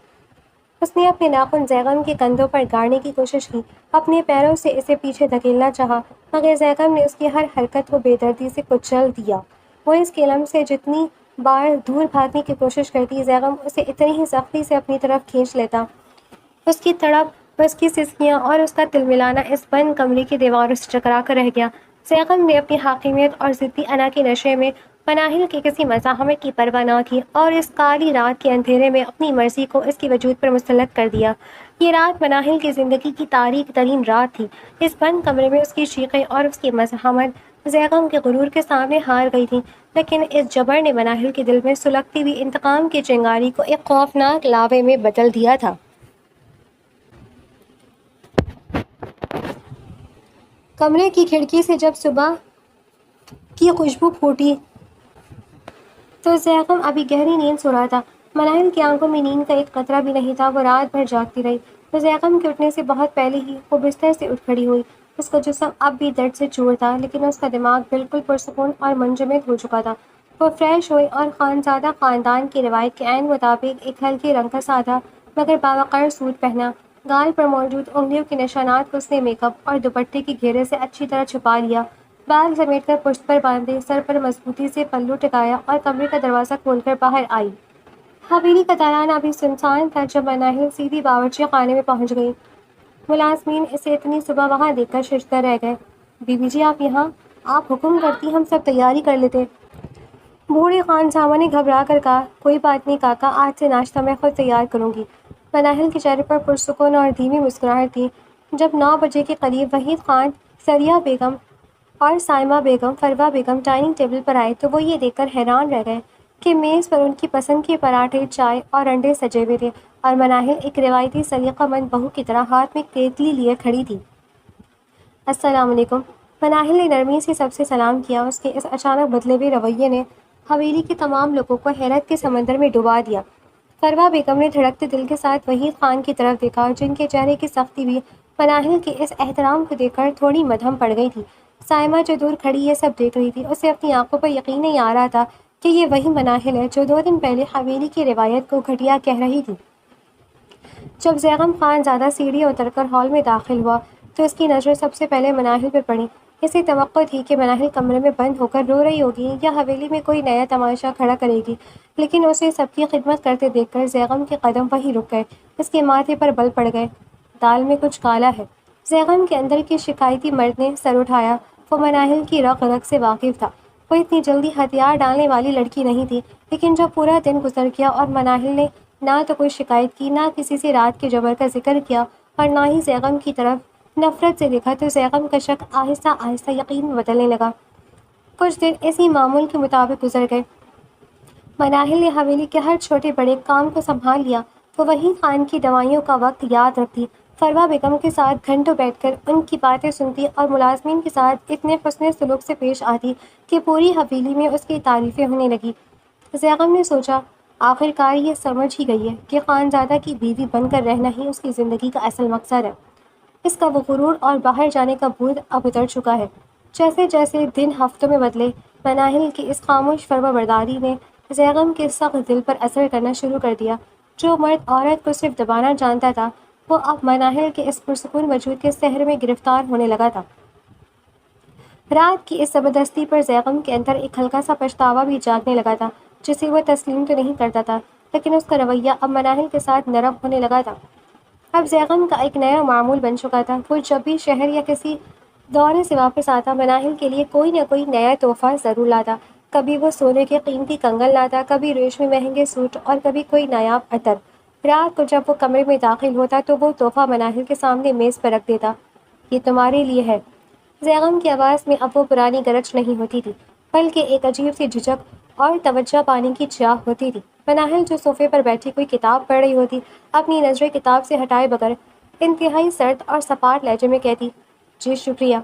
اس نے اپنے ناخن زیغم کے کندھوں پر گاڑنے کی کوشش کی، اپنے پیروں سے اسے پیچھے دھکیلنا چاہا، مگر زیغم نے اس کی ہر حرکت کو بے دردی سے کچل دیا۔ وہ اس کے لمس سے جتنی بار دور بھاگنے کی کوشش کرتی، زیغم اسے اتنی ہی سختی سے اپنی طرف کھینچ لیتا۔ اس کی تڑپ، اس کی سسکیاں اور اس کا تلملانا اس بند کمرے کی دیواروں سے ٹکرا کر رہ گیا۔ زیغم نے اپنی حاکمیت اور ضدی انا کے نشے میں مناہل کی کسی مزاحمت کی پرواہ نہ کی اور اس کالی رات کے اندھیرے میں اپنی مرضی کو اس کے وجود پر مسلط کر دیا۔ یہ رات مناہل کی زندگی کی تاریک ترین رات تھی۔ اس بند کمرے میں اس کی چیخیں اور اس کی مزاحمت زیغم کے غرور کے سامنے ہار گئی تھیں، لیکن اس جبر نے مناہل کے دل میں سلگتی ہوئی انتقام کی چنگاری کو ایک خوفناک لاوے میں بدل دیا تھا۔ کمرے کی کھڑکی سے جب صبح کی خوشبو پھوٹی تو زیغم ابھی گہری نیند سو رہا تھا۔ مناہل کی آنکھوں میں نیند کا ایک قطرہ بھی نہیں تھا، وہ رات بھر جاگتی رہی۔ تو زیغم کے اٹھنے سے بہت پہلے ہی وہ بستر سے اٹھ کھڑی ہوئی۔ اس کا جسم اب بھی درد سے چور تھا، لیکن اس کا دماغ بالکل پرسکون اور منجمد ہو چکا تھا۔ وہ فریش ہوئی اور خانزادہ خاندان کی روایت کے عین مطابق ایک ہلکے رنگ کا سادہ مگر باوقار سوٹ پہنا۔ گال پر موجود انگلیوں کے نشانات کو اس نے میک اپ اور دوپٹے کے گھیرے سے اچھی طرح چھپا لیا۔ بال سمیٹ کر پشت پر باندھے، سر پر مضبوطی سے پلو ٹکایا اور کمرے کا دروازہ کھول کر باہر آئی۔ حویلی کا دالان ابھی سنسان تھا جب مناہل سیدھی باورچی خانے میں پہنچ گئی۔ ملازمین اسے اتنی صبح وہاں دیکھ کر ششدر رہ گئے۔ بی بی جی آپ یہاں؟ آپ حکم کرتی ہم سب تیاری کر لیتے۔ بوڑھی خانسامہ نے گھبرا کر کہا، کوئی بات نہیں کاکا، آج سے ناشتہ میں خود تیار کروں گی۔ مناہل کے چہرے پر پرسکون اور دھیمی مسکراہٹ تھی۔ جب 9 بجے کے قریب وحید خان، سریہ بیگم اور سائمہ بیگم، فروہ بیگم ڈائننگ ٹیبل پر آئے تو وہ یہ دیکھ کر حیران رہ گئے کہ میز پر ان کی پسند کے پراٹھے، چائے اور انڈے سجے ہوئے تھے اور مناہل ایک روایتی سلیقہ مند بہو کی طرح ہاتھ میں کیتلی لیے کھڑی تھی۔ السلام علیکم۔ مناہل نے نرمی سے سب سے سلام کیا۔ اس کے اس اچانک بدلے ہوئے رویے نے حویلی کے تمام لوگوں کو حیرت کے سمندر میں ڈبا دیا۔ فروہ بیگم نے دھڑکتے دل کے ساتھ وحید خان کی طرف دیکھا، جن کے چہرے کی سختی بھی مناہل کے اس احترام کو دیکھ کر تھوڑی مدھم پڑ گئی تھی۔ سائمہ جو دور کھڑی یہ سب دیکھ رہی تھی، اسے اپنی آنکھوں پر یقین نہیں آ رہا تھا کہ یہ وہی مناہل ہے جو 2 دن پہلے حویلی کی روایت کو گھٹیا کہہ رہی تھی۔ جب زیغم خان زادہ سیڑھیاں اتر کر ہال میں داخل ہوا تو اس کی نظریں سب سے پہلے مناہل پر پڑیں۔ اسے توقع تھی کہ مناہل کمرے میں بند ہو کر رو رہی ہوگی یا حویلی میں کوئی نیا تماشا کھڑا کرے گی، لیکن اسے سب کی خدمت کرتے دیکھ کر زیغم کے قدم وہیں رک گئے۔ اس کے ماتھے پر بل پڑ گئے۔ دال میں کچھ کالا ہے۔ زیغم کے اندر کے شکایتی مرد نے سر اٹھایا۔ وہ مناہل کی رگ رگ سے واقف تھا۔ وہ اتنی جلدی ہتھیار ڈالنے والی لڑکی نہیں تھی، لیکن جب پورا دن گزر گیا اور مناہل نے نہ تو کوئی شکایت کی، نہ کسی سے رات کے جبر کا ذکر کیا اور نہ ہی زیغم کی طرف نفرت سے دیکھا، تو زیغم کا شک آہستہ آہستہ یقین میں بدلنے لگا۔ کچھ دن اسی معمول کے مطابق گزر گئے۔ مناہل نے حویلی کے ہر چھوٹے بڑے کام کو سنبھال لیا۔ وہ وحید خان کی دوائیوں کا وقت یاد رکھتی، فروہ بیگم کے ساتھ گھنٹوں بیٹھ کر ان کی باتیں سنتی اور ملازمین کے ساتھ اتنے حسن سلوک سے پیش آتی کہ پوری حویلی میں اس کی تعریفیں ہونے لگی۔ زیغم نے سوچا، آخر کار یہ سمجھ ہی گئی ہے کہ خانزادہ کی بیوی بن کر رہنا ہی اس کی زندگی کا اصل مقصد ہے۔ اس کا وہ غرور اور باہر جانے کا بھوت اب اتر چکا ہے۔ جیسے جیسے دن ہفتوں میں بدلے، مناہل کی اس خاموش فرما برداری نے زیغم کے سخت دل پر اثر کرنا شروع کر دیا۔ جو مرد عورت کو صرف دبانا جانتا تھا، وہ اب مناہل کے اس پرسکون وجود کے سحر میں گرفتار ہونے لگا تھا۔ رات کی اس زبردستی پر زیغم کے اندر ایک ہلکا سا پچھتاوا بھی جاگنے لگا تھا، جسے وہ تسلیم تو نہیں کرتا تھا، لیکن اس کا رویہ اب مناہل کے ساتھ نرم ہونے لگا تھا۔ اب زیغم کا ایک نیا معمول بن چکا تھا۔ وہ جب بھی شہر یا کسی دورے سے واپس آتا، مناہل کے لیے کوئی نہ کوئی نیا تحفہ ضرور لاتا۔ کبھی وہ سونے کے قیمتی کنگن لاتا، کبھی ریشمی مہنگے سوٹ، اور کبھی کوئی نایاب عطر۔ رات کو جب وہ کمرے میں داخل ہوتا تو وہ تحفہ مناہل کے سامنے میز پر رکھ دیتا۔ یہ تمہارے لیے ہے۔ زیغم کی آواز میں اب وہ پرانی گرج نہیں ہوتی تھی، بلکہ ایک عجیب سی جھجک اور توجہ پانے کی چاہ ہوتی تھی۔ مناہل جو صوفے پر بیٹھی کوئی کتاب پڑھ رہی ہوتی، اپنی نظریں کتاب سے ہٹائے بغیر انتہائی سرد اور سپاٹ لہجے میں کہتی، جی شکریہ۔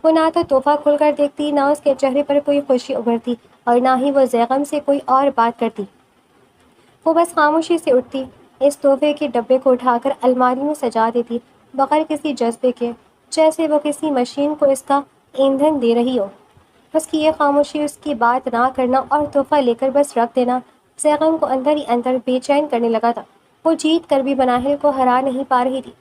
وہ نہ تو تحفہ کھول کر دیکھتی، نہ اس کے چہرے پر کوئی خوشی ابھرتی، اور نہ ہی وہ زیغم سے کوئی اور بات کرتی۔ وہ بس خاموشی سے اٹھتی، اس تحفے کے ڈبے کو اٹھا کر الماری میں سجا دیتی، بغیر کسی جذبے کے، جیسے وہ کسی مشین کو اس کا ایندھن دے رہی ہو۔ اس کی یہ خاموشی، اس کی بات نہ کرنا اور تحفہ لے کر بس رکھ دینا زیغم کو اندر ہی اندر بے چین کرنے لگا تھا۔ وہ جیت کر بھی مناہل کو ہرا نہیں پا رہی تھی،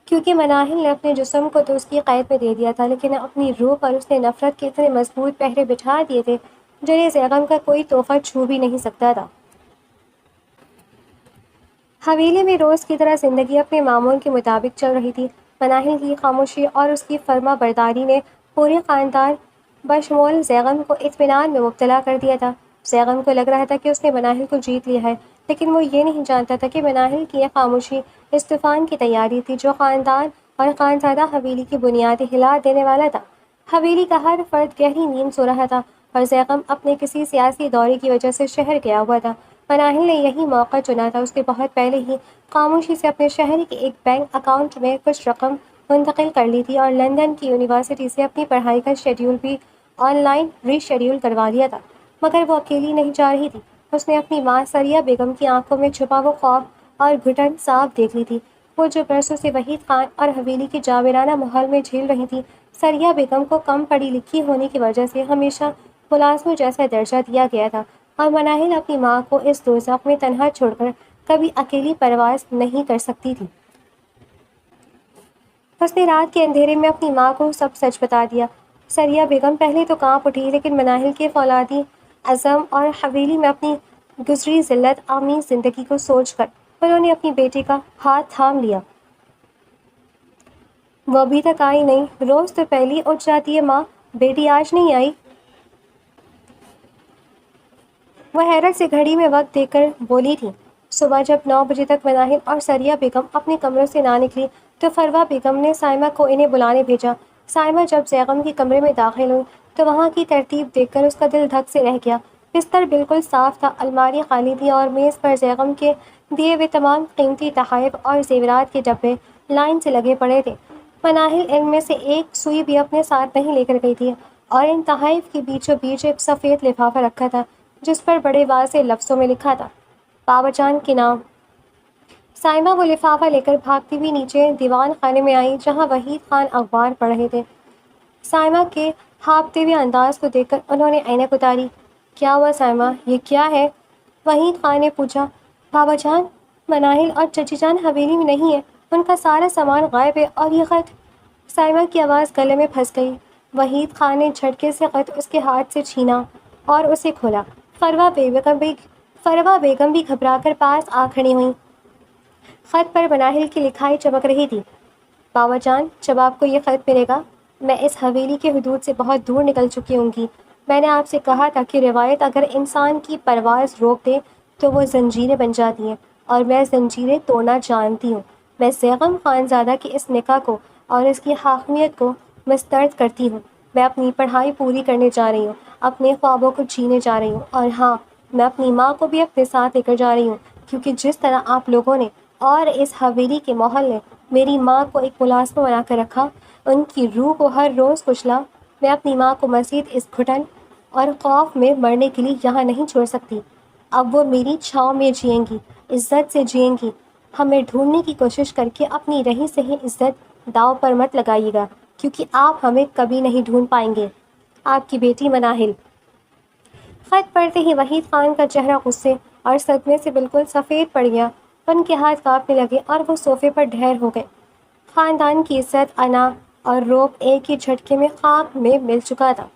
کیونکہ مناہل نے اپنے جسم کو تو اس کی قید میں دے دیا تھا، لیکن اپنی روح پر اس نے نفرت کے اتنے مضبوط پہرے بٹھا دیے تھے جنہیں زیغم کا کوئی تحفہ چھو بھی نہیں سکتا تھا۔ حویلی میں روز کی طرح زندگی اپنے معمول کے مطابق چل رہی تھی۔ مناہل کی خاموشی اور اس کی فرما برداری نے پورے خاندان بشمول زیغم کو اطمینان میں مبتلا کر دیا تھا۔ زیغم کو لگ رہا تھا کہ اس نے مناہل کو جیت لیا ہے، لیکن وہ یہ نہیں جانتا تھا کہ مناہل کی یہ خاموشی اس طوفان کی تیاری تھی جو خاندان اور خانزادہ حویلی کی بنیادیں ہلا دینے والا تھا۔ حویلی کا ہر فرد گہری نیند سو رہا تھا، اور زیغم اپنے کسی سیاسی دورے کی وجہ سے شہر گیا ہوا تھا۔ مناہل نے یہی موقع چنا تھا۔ اس نے بہت پہلے ہی خاموشی سے اپنے شہر کے ایک بینک اکاؤنٹ میں کچھ رقم منتقل کر لی تھی، اور لندن کی یونیورسٹی سے اپنی پڑھائی کا شیڈیول بھی آن لائن ری شیڈیول کروا لیا تھا۔ مگر وہ اکیلی نہیں جا رہی تھی۔ اس نے اپنی ماں سریہ بیگم کی آنکھوں میں چھپا وہ خوف اور گھٹن صاف دیکھ لی تھی، وہ جو برسوں سے وحید خان اور حویلی کے جاویرانہ ماحول میں جھیل رہی تھی۔ سریہ بیگم کو کم پڑھی لکھی ہونے کی وجہ سے ہمیشہ ملازموں جیسا درجہ دیا گیا تھا، اور مناہل اپنی ماں کو اس دوزخ میں تنہا چھوڑ کر کبھی اکیلی پرواز نہیں کر سکتی تھی۔ اس نے رات کے اندھیرے میں اپنی ماں کو سب سچ بتا دیا۔ سریہ بیگم پہلے تو کانپ اٹھی، لیکن مناہل کے فولادی عزم اور حویلی میں اپنی گزری ذلت آمیز زندگی کو سوچ کر انہوں نے اپنی بیٹی کا ہاتھ تھام لیا۔ وہ ابھی تک آئی نہیں؟ روز تو پہلی اٹھ جاتی ہے ماں، بیٹی آج نہیں آئی؟ وہ حیرت سے گھڑی میں وقت دیکھ کر بولی تھی۔ صبح جب 9 بجے تک مناہل اور سریہ بیگم اپنے کمروں سے نہ نکلی تو فروہ بیگم نے سائمہ کو انہیں بلانے بھیجا۔ سائمہ جب زیغم کے کمرے میں داخل ہوئی تو وہاں کی ترتیب دیکھ کر اس کا دل دھک سے رہ گیا۔ بستر بالکل صاف تھا، الماری خالی تھی، اور میز پر زیغم کے دیے ہوئے تمام قیمتی تحائف اور زیورات کے ڈبے لائن سے لگے پڑے تھے۔ مناہل ان میں سے ایک سوئی بھی اپنے ساتھ نہیں لے کر گئی تھی، اور ان تحائف کے بیچوں بیچ ایک سفید لفافہ رکھا تھا جس پر بڑے واضح لفظوں میں لکھا تھا، بابا جان کے نام۔ سائمہ وہ لفافہ لے کر بھاگتی ہوئی نیچے دیوان خانے میں آئی جہاں وحید خان اخبار پڑھ رہے تھے۔ سائمہ کے ہانپتے ہوئے انداز کو دیکھ کر انہوں نے عینک اتاری۔ کیا ہوا سائمہ، یہ کیا ہے؟ وحید خان نے پوچھا۔ بابا جان، مناہل اور چچی جان حویلی میں نہیں ہے، ان کا سارا سامان غائب ہے، اور یہ خط۔ سائمہ کی آواز گلے میں پھنس گئی۔ وحید خان نے جھٹکے سے خط اس کے ہاتھ سے چھینا اور اسے کھولا۔ فروہ بیگم بھی گھبرا کر پاس آ کھڑی ہوئیں۔ خط پر مناہل کی لکھائی چمک رہی تھی۔ بابا جان، جب آپ کو یہ خط ملے گا، میں اس حویلی کے حدود سے بہت دور نکل چکی ہوں گی۔ میں نے آپ سے کہا تھا کہ روایت اگر انسان کی پرواز روک دے تو وہ زنجیریں بن جاتی ہیں، اور میں زنجیریں توڑنا جانتی ہوں۔ میں زیغم خانزادہ کی اس نکاح کو اور اس کی حاکمیت کو مسترد کرتی ہوں۔ میں اپنی پڑھائی پوری کرنے جا رہی ہوں، اپنے خوابوں کو جینے جا رہی ہوں، اور ہاں، میں اپنی ماں کو بھی اپنے ساتھ لے کر جا رہی ہوں، کیونکہ جس طرح آپ لوگوں نے اور اس حویلی کے ماحول نے میری ماں کو ایک ملازمہ بنا کر رکھا، ان کی روح کو ہر روز کچلا، میں اپنی ماں کو مزید اس گھٹن اور خوف میں مرنے کے لیے یہاں نہیں چھوڑ سکتی۔ اب وہ میری چھاؤں میں جئیں گی، عزت سے جئیں گی۔ ہمیں ڈھونڈنے کی کوشش کر کے اپنی رہی سہی عزت داؤ پر مت لگائیے گا۔ کیونکہ آپ ہمیں کبھی نہیں ڈھونڈ پائیں گے. آپ کی بیٹی مناہل. خط پڑھتے ہی وحید خان کا چہرہ غصے اور صدمے سے بالکل سفید پڑ گیا. ان کے ہاتھ کانپنے لگے اور وہ صوفے پر ڈھیر ہو گئے. خاندان کی عزت، انا اور روب ایک ہی جھٹکے میں خاک میں مل چکا تھا.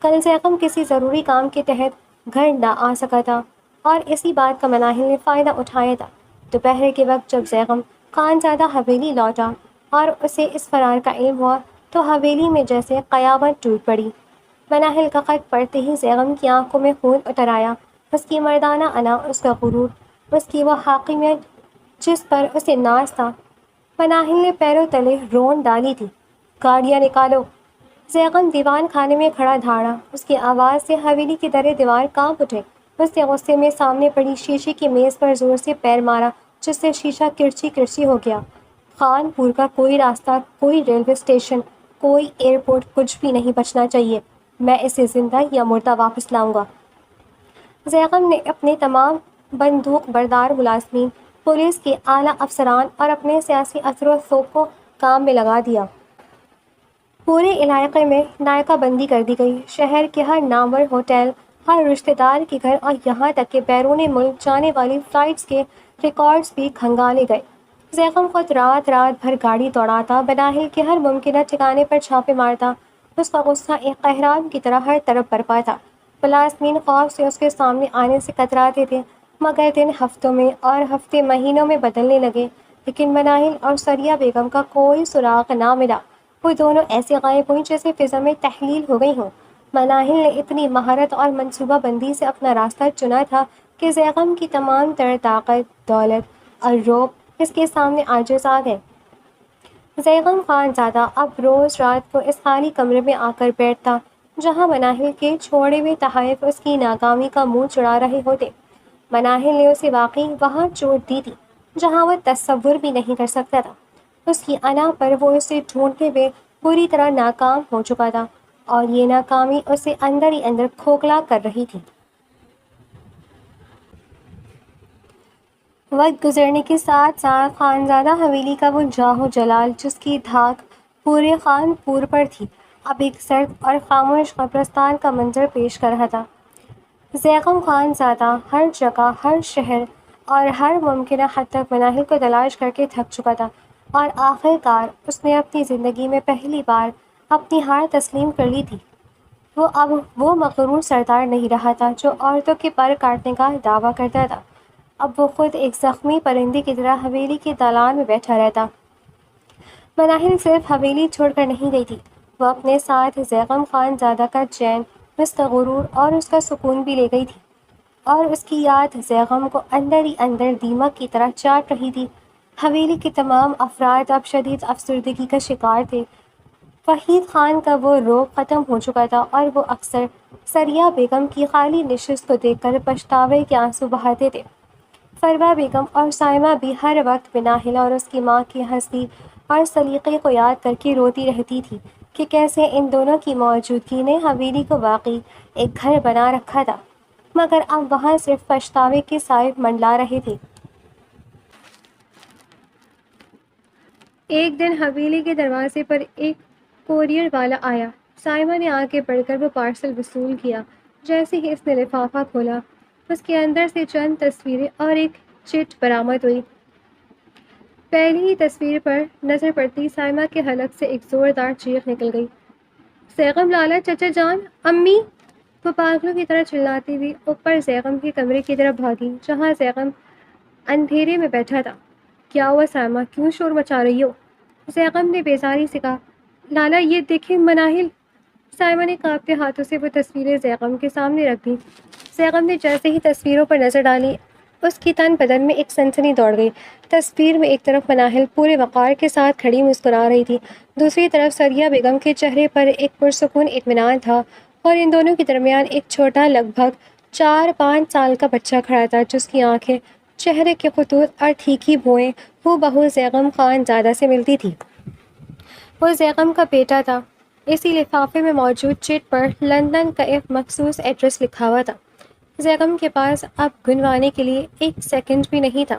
کل زیغم کسی ضروری کام کے تحت گھر نہ آ سکا تھا اور اسی بات کا مناہل نے فائدہ اٹھایا تھا. دوپہر کے وقت جب زیغم خانزادہ حویلی لوٹا اور اسے اس فرار کا علم ہوا تو حویلی میں جیسے قیامت ٹوٹ پڑی. مناہل کا خط پڑھتے ہی زیغم کی آنکھوں میں خون اتر آیا. اس کی مردانہ انا، اس کا غرور، اس کی وہ حاکمیت جس پر اسے ناز تھا. مناہل نے پیروں تلے رون ڈالی تھی. گاڑیاں نکالو. زیغم دیوان خانے میں کھڑا دھاڑا. اس کی آواز سے حویلی کے درے دیوار کانپ اٹھے. اس نے غصے میں سامنے پڑی شیشے کی میز پر زور سے پیر مارا جس سے شیشہ کرچی کرچی ہو گیا. خان پور کا کوئی راستہ، کوئی ریلوے اسٹیشن، کوئی ایئرپورٹ، کچھ بھی نہیں بچنا چاہیے. میں اسے زندہ یا مردہ واپس لاؤں گا. زیغم نے اپنے تمام بندوق بردار ملازمین، پولیس کے اعلیٰ افسران اور اپنے سیاسی اثر و رسوخ کو کام میں لگا دیا. پورے علاقے میں ناکہ بندی کر دی گئی. شہر کے ہر نامور ہوٹل، ہر رشتہ دار کے گھر اور یہاں تک کہ بیرون ملک جانے والی فلائٹس کے ریکارڈز بھی کھنگالے گئے. زیغم خود رات بھر گاڑی دوڑاتا، مناہل کے ہر ممکنہ ٹھکانے پر چھاپے مارتا. اس کا غصہ ایک قہرمان کی طرح ہر طرف برپا تھا. ملازمین خوف سے اس کے سامنے آنے سے کتراتے تھے. مگر دن ہفتوں میں اور ہفتے مہینوں میں بدلنے لگے، لیکن مناہل اور ثریا بیگم کا کوئی سراغ نہ ملا. وہ دونوں ایسے غائب ہوئیں جیسے فضا میں تحلیل ہو گئی ہوں. مناہل نے اتنی مہارت اور منصوبہ بندی سے اپنا راستہ چنا تھا کہ زیغم کی تمام تر طاقت، دولت اور روب اس کے سامنے عاجز آ گئے. زیغم خانزادہ اب روز رات کو اس خالی کمرے میں آ کر بیٹھتا جہاں مناہل کے چھوڑے ہوئے تحائف اس کی ناکامی کا منہ چڑھا رہے ہوتے. مناہل نے اسے واقعی وہاں چوٹ دی تھی جہاں وہ تصور بھی نہیں کر سکتا تھا. اس کی انا پر وہ اسے ڈھونڈتے ہوئے پوری طرح ناکام ہو چکا تھا اور یہ ناکامی اسے اندر ہی اندر کھوکھلا کر رہی تھی. وقت گزرنے کے ساتھ ساتھ خانزادہ حویلی کا وہ جاہ و جلال جس کی دھاک پورے خان پور پر تھی اب ایک سرد اور خاموش قبرستان کا منظر پیش کر رہا تھا. زیغم خانزادہ ہر جگہ، ہر شہر اور ہر ممکنہ حد تک مناہل کو تلاش کر کے تھک چکا تھا اور آخر کار اس نے اپنی زندگی میں پہلی بار اپنی ہار تسلیم کر لی تھی. وہ اب وہ مغرور سردار نہیں رہا تھا جو عورتوں کے پر کاٹنے کا دعویٰ کرتا تھا. اب وہ خود ایک زخمی پرندے کی طرح حویلی کے دالان میں بیٹھا رہتا. مناہل صرف حویلی چھوڑ کر نہیں گئی تھی، وہ اپنے ساتھ زیغم خانزادہ کا چین، اس کا غرور اور اس کا سکون بھی لے گئی تھی. اور اس کی یاد زیغم کو اندر ہی اندر دیمک کی طرح چاٹ رہی تھی. حویلی کے تمام افراد اب شدید افسردگی کا شکار تھے. وحید خان کا وہ روب ختم ہو چکا تھا اور وہ اکثر ثریا بیگم کی خالی نشست کو دیکھ کر پچھتاوے کے آنسو بہاتے تھے. فروا بیگم اور سائمہ بھی ہر وقت مناہل اور اس کی ماں کی ہستی اور سلیقے کو یاد کر کے روتی رہتی تھی کہ کیسے ان دونوں کی موجودگی نے حویلی کو واقعی ایک گھر بنا رکھا تھا، مگر اب وہاں صرف پچھتاوے کے سائے منڈلا رہے تھے. ایک دن حویلی کے دروازے پر ایک کوریئر والا آیا. سائمہ نے آگے بڑھ کر وہ پارسل وصول کیا. جیسے ہی اس نے لفافہ کھولا، اس کے اندر سے چند تصویریں اور ایک چٹ برآمد ہوئی. پہلی ہی تصویر پر نظر پڑتی سائمہ کے حلق سے ایک زوردار چیخ نکل گئی. زیغم لالا، چچا جان، امی! وہ پاگلوں کی طرح چلاتی ہوئی اوپر زیغم کے کمرے کی طرف بھاگی جہاں زیغم اندھیرے میں بیٹھا تھا. کیا ہوا سائمہ، کیوں شور مچا رہی ہو؟ زیغم نے بیزاری سے کہا. لالا یہ دیکھیں مناہل. سائمہ نے کانپتے ہاتھوں سے وہ تصویریں زیغم کے سامنے رکھ دیں. زیغم نے جیسے ہی تصویروں پر نظر ڈالی اس کی تن بدن میں ایک سنسنی دوڑ گئی. تصویر میں ایک طرف مناہل پورے وقار کے ساتھ کھڑی مسکرا رہی تھی، دوسری طرف ثریا بیگم کے چہرے پر ایک پرسکون اطمینان تھا اور ان دونوں کے درمیان ایک چھوٹا لگ بھگ 4-5 سال کا بچہ کھڑا تھا جس کی آنکھیں، چہرے کے خطوط اور تھیکھی بھویں ہو بہو زیغم خانزادہ سے ملتی تھی. وہ زیغم کا بیٹا تھا. اسی لفافے میں موجود چٹ پر لندن کا ایک مخصوص ایڈریس لکھا ہوا تھا. زیغم کے پاس اب گنوانے کے لیے 1 سیکنڈ بھی نہیں تھا.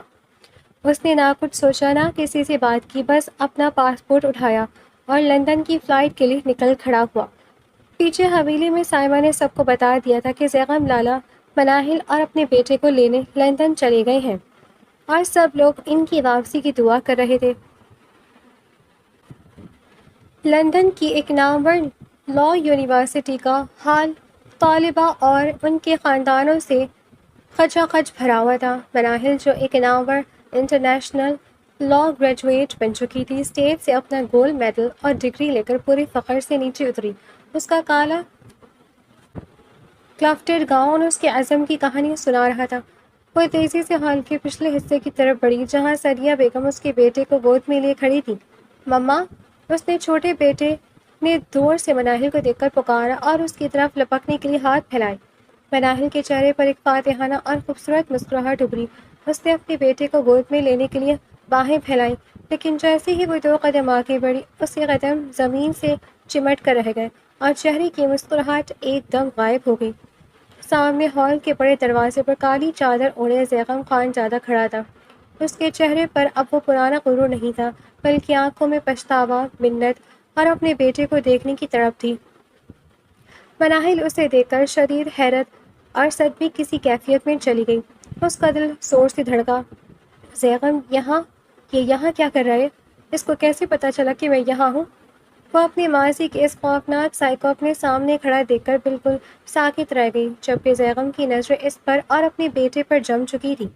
اس نے نہ کچھ سوچا، نہ کسی سے بات کی، بس اپنا پاسپورٹ اٹھایا اور لندن کی فلائٹ کے لیے نکل کھڑا ہوا۔ پیچھے حویلی میں سائمہ نے سب کو بتا دیا تھا کہ زیغم لالا مناہل اور اپنے بیٹے کو لینے لندن چلے گئے ہیں اور سب لوگ ان کی واپسی کی دعا کر رہے تھے۔ لندن کی ایک نامور لا یونیورسٹی کا حال طالبہ اور ان کے خاندانوں سے خچا خچ بھرا ہوا تھا۔ مناہل جو ایک نامور انٹرنیشنل لا گریجویٹ بن چکی تھی، اسٹیج سے اپنا گولڈ میڈل اور ڈگری لے کر پورے فخر سے نیچے اتری۔ اس کا کالا کلافٹڈ گاؤن اس کے عزم کی کہانی سنا رہا تھا۔ وہ تیزی سے ہال کے پچھلے حصے کی طرف بڑھی جہاں سریہ بیگم اس کے بیٹے کو گود میں لیے کھڑی تھی۔ مما! اس نے چھوٹے بیٹے نے دور سے مناہل کو دیکھ کر پکارا اور اس کی طرف لپکنے کے لیے ہاتھ پھیلائے۔ مناہل کے چہرے پر ایک فاتحانہ اور خوبصورت مسکراہٹ ابھری۔ اس نے اپنے بیٹے کو گود میں لینے کے لیے باہیں پھیلائیں، لیکن جیسے ہی وہ 2 قدم آگے بڑھی، اس کے قدم زمین سے چمٹ کر رہ گئے اور چہرے کی مسکراہٹ ایک دم غائب ہو گئی۔ سامنے ہال کے بڑے دروازے پر کالی چادر اوڑھے زیغم خان زادہ کھڑا تھا۔ اس کے چہرے پر اب وہ پرانا غرور نہیں تھا، بلکہ آنکھوں میں پچھتاوا، منت اور اپنے بیٹے کو دیکھنے کی تڑپ تھی۔ مناہل اسے دیکھ کر شدید حیرت اور صدمے کسی کیفیت میں چلی گئی۔ اس کا دل زور سے دھڑکا۔ زیغم یہ یہاں کیا کر رہے؟ اس کو کیسے پتہ چلا کہ میں یہاں ہوں؟ وہ اپنے ماضی کے اس خوفناک سائے کو اپنے سامنے کھڑا دیکھ کر بالکل ساکت رہ گئی، جبکہ زیغم کی نظریں اس پر اور اپنے بیٹے پر جم چکی تھی۔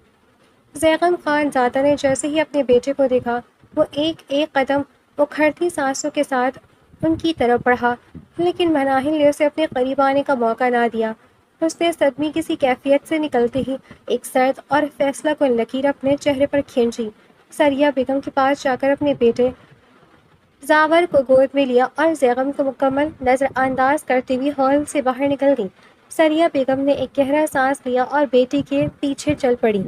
زیغم خان زادہ نے جیسے ہی اپنے بیٹے کو دیکھا، وہ ایک ایک قدم اکھڑتی سانسوں کے ساتھ ان کی طرف بڑھا، لیکن مناہل نے اسے اپنے قریب آنے کا موقع نہ دیا۔ اس نے صدمے کسی کیفیت سے نکلتے ہی ایک سرد اور فیصلہ کن لکیر اپنے چہرے پر کھینچی۔ سریہ بیگم کے پاس جا کر اپنے بیٹے زاور کو گود میں لیا اور زیغم کو مکمل نظر انداز کرتے ہوئے ہال سے باہر نکل گئی۔ سریہ بیگم نے ایک گہرا سانس لیا اور بیٹی کے پیچھے چل پڑی۔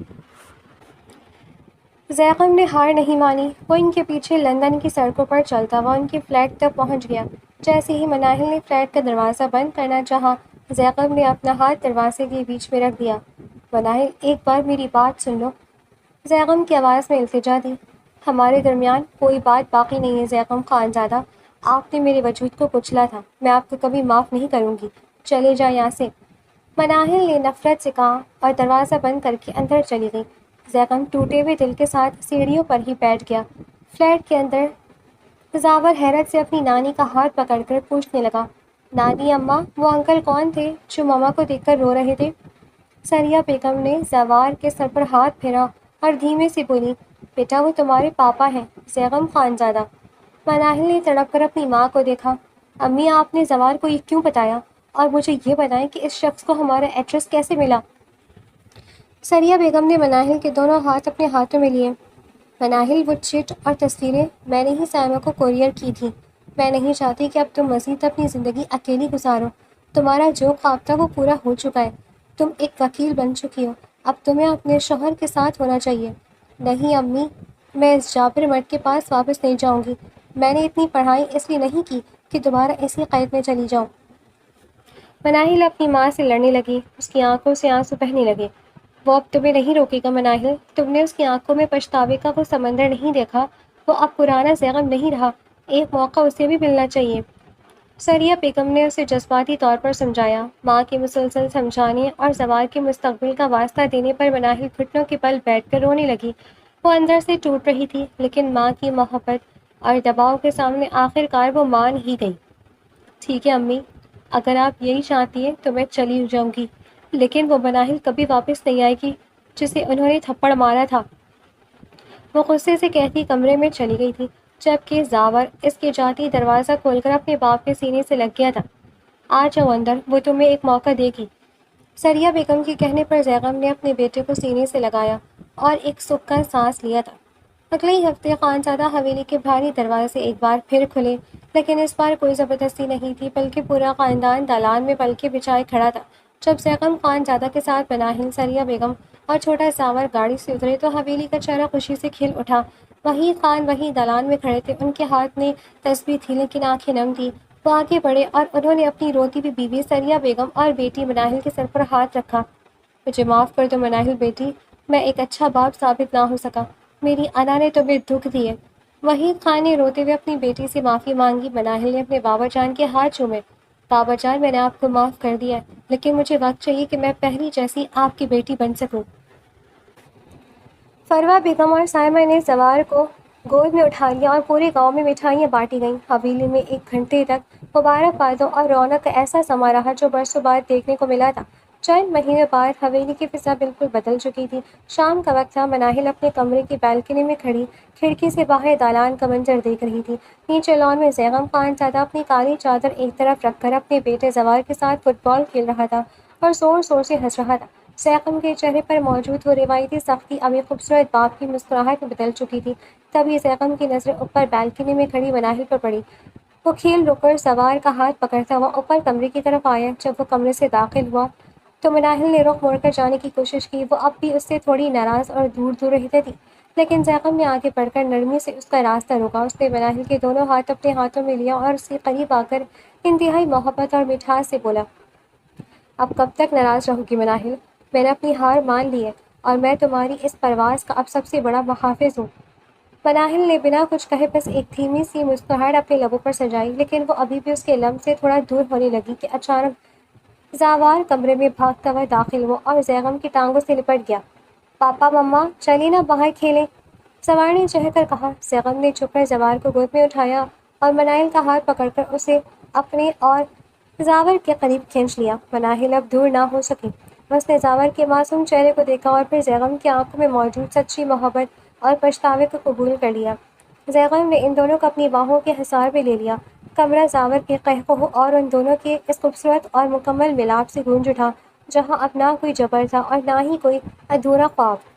زیغم نے ہار نہیں مانی۔ وہ ان کے پیچھے لندن کی سڑکوں پر چلتا ہوا ان کی فلیٹ تک پہنچ گیا۔ جیسے ہی مناہل نے فلیٹ کا دروازہ بند کرنا چاہا، زیغم نے اپنا ہاتھ دروازے کے بیچ میں رکھ دیا۔ مناہل، ایک بار میری بات سن لو۔ زیغم کی آواز میں التجا تھی۔ ہمارے درمیان کوئی بات باقی نہیں ہے زیغم خان زادہ۔ آپ نے میرے وجود کو کچلا تھا، میں آپ کو کبھی معاف نہیں کروں گی۔ چلے جا یہاں سے، مناہل نے نفرت سے کہا اور دروازہ بند کر کے اندر چلی گئی۔ زیغم ٹوٹے ہوئے دل کے ساتھ سیڑھیوں پر ہی بیٹھ گیا۔ فلیٹ کے اندر زاور حیرت سے اپنی نانی کا ہاتھ پکڑ کر پوچھنے لگا، نانی اماں، وہ انکل کون تھے جو ماما کو دیکھ کر رو رہے تھے؟ سریہ بیگم نے زوار کے سر پر ہاتھ پھیرا اور دھیمے سے بولی، بیٹا وہ تمہارے پاپا ہیں، زیغم خان زادہ۔ مناہل نے تڑپ کر اپنی ماں کو دیکھا۔ امی، آپ نے زوار کو یہ کیوں بتایا؟ اور مجھے یہ بتائیں کہ اس شخص کو ہمارا ایڈریس کیسے ملا؟ سریہ بیگم نے مناہل کے دونوں ہاتھ اپنے ہاتھوں میں لیے۔ مناہل، وہ چٹ اور تصویریں میں نے ہی سائمہ کو کوریئر کی تھی۔ میں نہیں چاہتی کہ اب تم مزید اپنی زندگی اکیلی گزارو۔ تمہارا جو خواب تھا وہ پورا ہو چکا ہے۔ تم ایک وکیل بن چکی ہو، اب تمہیں اپنے شوہر کے ساتھ ہونا چاہیے۔ نہیں امی، میں اس جابر مرد کے پاس واپس نہیں جاؤں گی۔ میں نے اتنی پڑھائی اس لیے نہیں کی کہ دوبارہ اسی قید میں چلی جاؤں۔ مناہل اپنی ماں سے لڑنے لگی، اس کی آنکھوں سے آنسو بہنے لگے۔ وہ اب تمہیں نہیں روکے گا مناہل، تم نے اس کی آنکھوں میں پچھتاوے کا وہ سمندر نہیں دیکھا، وہ اب پرانا زیغم نہیں رہا، ایک موقع اسے بھی ملنا چاہیے۔ سریہ بیگم نے اسے جذباتی طور پر سمجھایا۔ ماں کے مسلسل سمجھانے اور زوار کے مستقبل کا واسطہ دینے پر مناہل گھٹنوں کے بل بیٹھ کر رونے لگی۔ وہ اندر سے ٹوٹ رہی تھی، لیکن ماں کی محبت اور دباؤ کے سامنے آخر کار وہ مان ہی گئی۔ ٹھیک ہے امی، اگر آپ یہی چاہتی ہیں تو میں چلی جاؤں گی، لیکن وہ مناہل کبھی واپس نہیں آئے گی جسے انہوں نے تھپڑ مارا تھا۔ وہ غصے سے کہتی کمرے میں چلی گئی تھی، جبکہ زاور اس کے جاتی دروازہ کھول کر اپنے باپ کے سینے سے لگ گیا تھا۔ آ جاؤ اندر، وہ تمہیں ایک موقع دے گی۔ سریہ بیگم کے کہنے پر زیغم نے اپنے بیٹے کو سینے سے لگایا اور ایک سکھ کا سانس لیا تھا۔ اگلے ہی ہفتے خانزادہ حویلی کے بھاری دروازے ایک بار پھر کھلے، لیکن اس بار کوئی زبردستی نہیں تھی، بلکہ پورا خاندان دالان میں پلکیں بچھائے کھڑا تھا۔ جب زیغم خانزادہ کے ساتھ مناہل، سریہ بیگم اور چھوٹا زاور گاڑی سے اترے تو حویلی کا چہرہ خوشی سے کھل اٹھا۔ وحید خان وہیں دالان میں کھڑے تھے، ان کے ہاتھ میں تسبیح تھی لیکن آنکھیں نم تھیں۔ وہ آگے بڑھے اور انہوں نے اپنی روتی ہوئی بیوی سریہ بیگم اور بیٹی مناہل کے سر پر ہاتھ رکھا۔ مجھے معاف کر دو مناہل بیٹی، میں ایک اچھا باپ ثابت نہ ہو سکا، میری انا نے تمہیں دکھ دیے۔ وحید خان نے روتے ہوئے اپنی بیٹی سے معافی مانگی۔ مناہل نے اپنے بابا جان کے ہاتھ چومے۔ بابا جان، میں نے آپ کو معاف کر دیا ہے، لیکن مجھے وقت چاہیے کہ میں پہلی جیسی آپ کی بیٹی بن سکوں۔ فروہ بیگم اور سائمہ نے زوار کو گود میں اٹھا لیا اور پورے گاؤں میں مٹھائیاں بانٹی گئیں۔ حویلی میں 1 گھنٹے تک مبارکبادوں اور رونق کا ایسا سما رہا جو برسوں بعد دیکھنے کو ملا تھا۔ چند مہینے بعد حویلی کی فضا بالکل بدل چکی تھی۔ شام کا وقت تھا۔ مناہل اپنے کمرے کی بالکنی میں کھڑی کھڑکی سے باہر دالان کا منظر دیکھ رہی تھی۔ نیچے لان میں زیغم خان زادہ اپنی کالی چادر ایک طرف رکھ کر اپنے بیٹے زوار کے ساتھ فٹ بال کھیل رہا تھا اور زور زور سے ہنس رہا تھا۔ زیغم کے چہرے پر موجود وہ روایتی سختی اب ایک خوبصورت باپ کی مسکراہٹ میں بدل چکی تھی۔ تبھی زیغم کی نظریں اوپر بالکنی میں کھڑی مناہل پر پڑی۔ وہ کھیل رک کر زوار کا ہاتھ پکڑتا ہوا اوپر کمرے کی طرف آیا۔ جب وہ کمرے سے داخل ہوا تو مناہل نے رخ موڑ کر جانے کی کوشش کی۔ وہ اب بھی اس سے تھوڑی ناراض اور دور دور رہتی تھی، لیکن زیغم نے آگے بڑھ کر نرمی سے اس کا راستہ روکا۔ اس نے مناہل کے دونوں ہاتھ اپنے ہاتھوں میں لیا اور اس کے قریب آ کر انتہائی محبت اور مٹھاس سے بولا، اب کب تک ناراض رہو گی مناہل؟ میں نے اپنی ہار مان لی ہے اور میں تمہاری اس پرواز کا اب سب سے بڑا محافظ ہوں۔ مناہل نے بنا کچھ کہے بس ایک دھیمی سی مسکراہٹ اپنے لبوں پر سجائی، لیکن وہ ابھی بھی اس کے لمس سے تھوڑا دور ہونے لگی کہ اچانک زوار کمرے میں بھاگتا ہوا داخل ہوا اور زیغم کی ٹانگوں سے لپٹ گیا۔ پاپا مما چلیے نا باہر کھیلیں، زوار نے چہہ کر کہا۔ زیغم نے جھک کر زوار کو گود میں اٹھایا اور مناہل کا ہاتھ پکڑ کر اسے اپنے اور زاور کے قریب کھینچ لیا۔ مناہل اب دور نہ ہو سکی۔ اس نے زاور کے معصوم چہرے کو دیکھا اور پھر زیغم کی آنکھوں میں موجود سچی محبت اور پچھتاوے کو قبول کر لیا۔ زیغم نے ان دونوں کو اپنی باہوں کے حصار میں لے لیا۔ کمرہ زاور کے قہقہوں اور ان دونوں کے اس خوبصورت اور مکمل ملاپ سے گونج اٹھا، جہاں اب نہ کوئی جبر تھا اور نہ ہی کوئی ادھورا خواب۔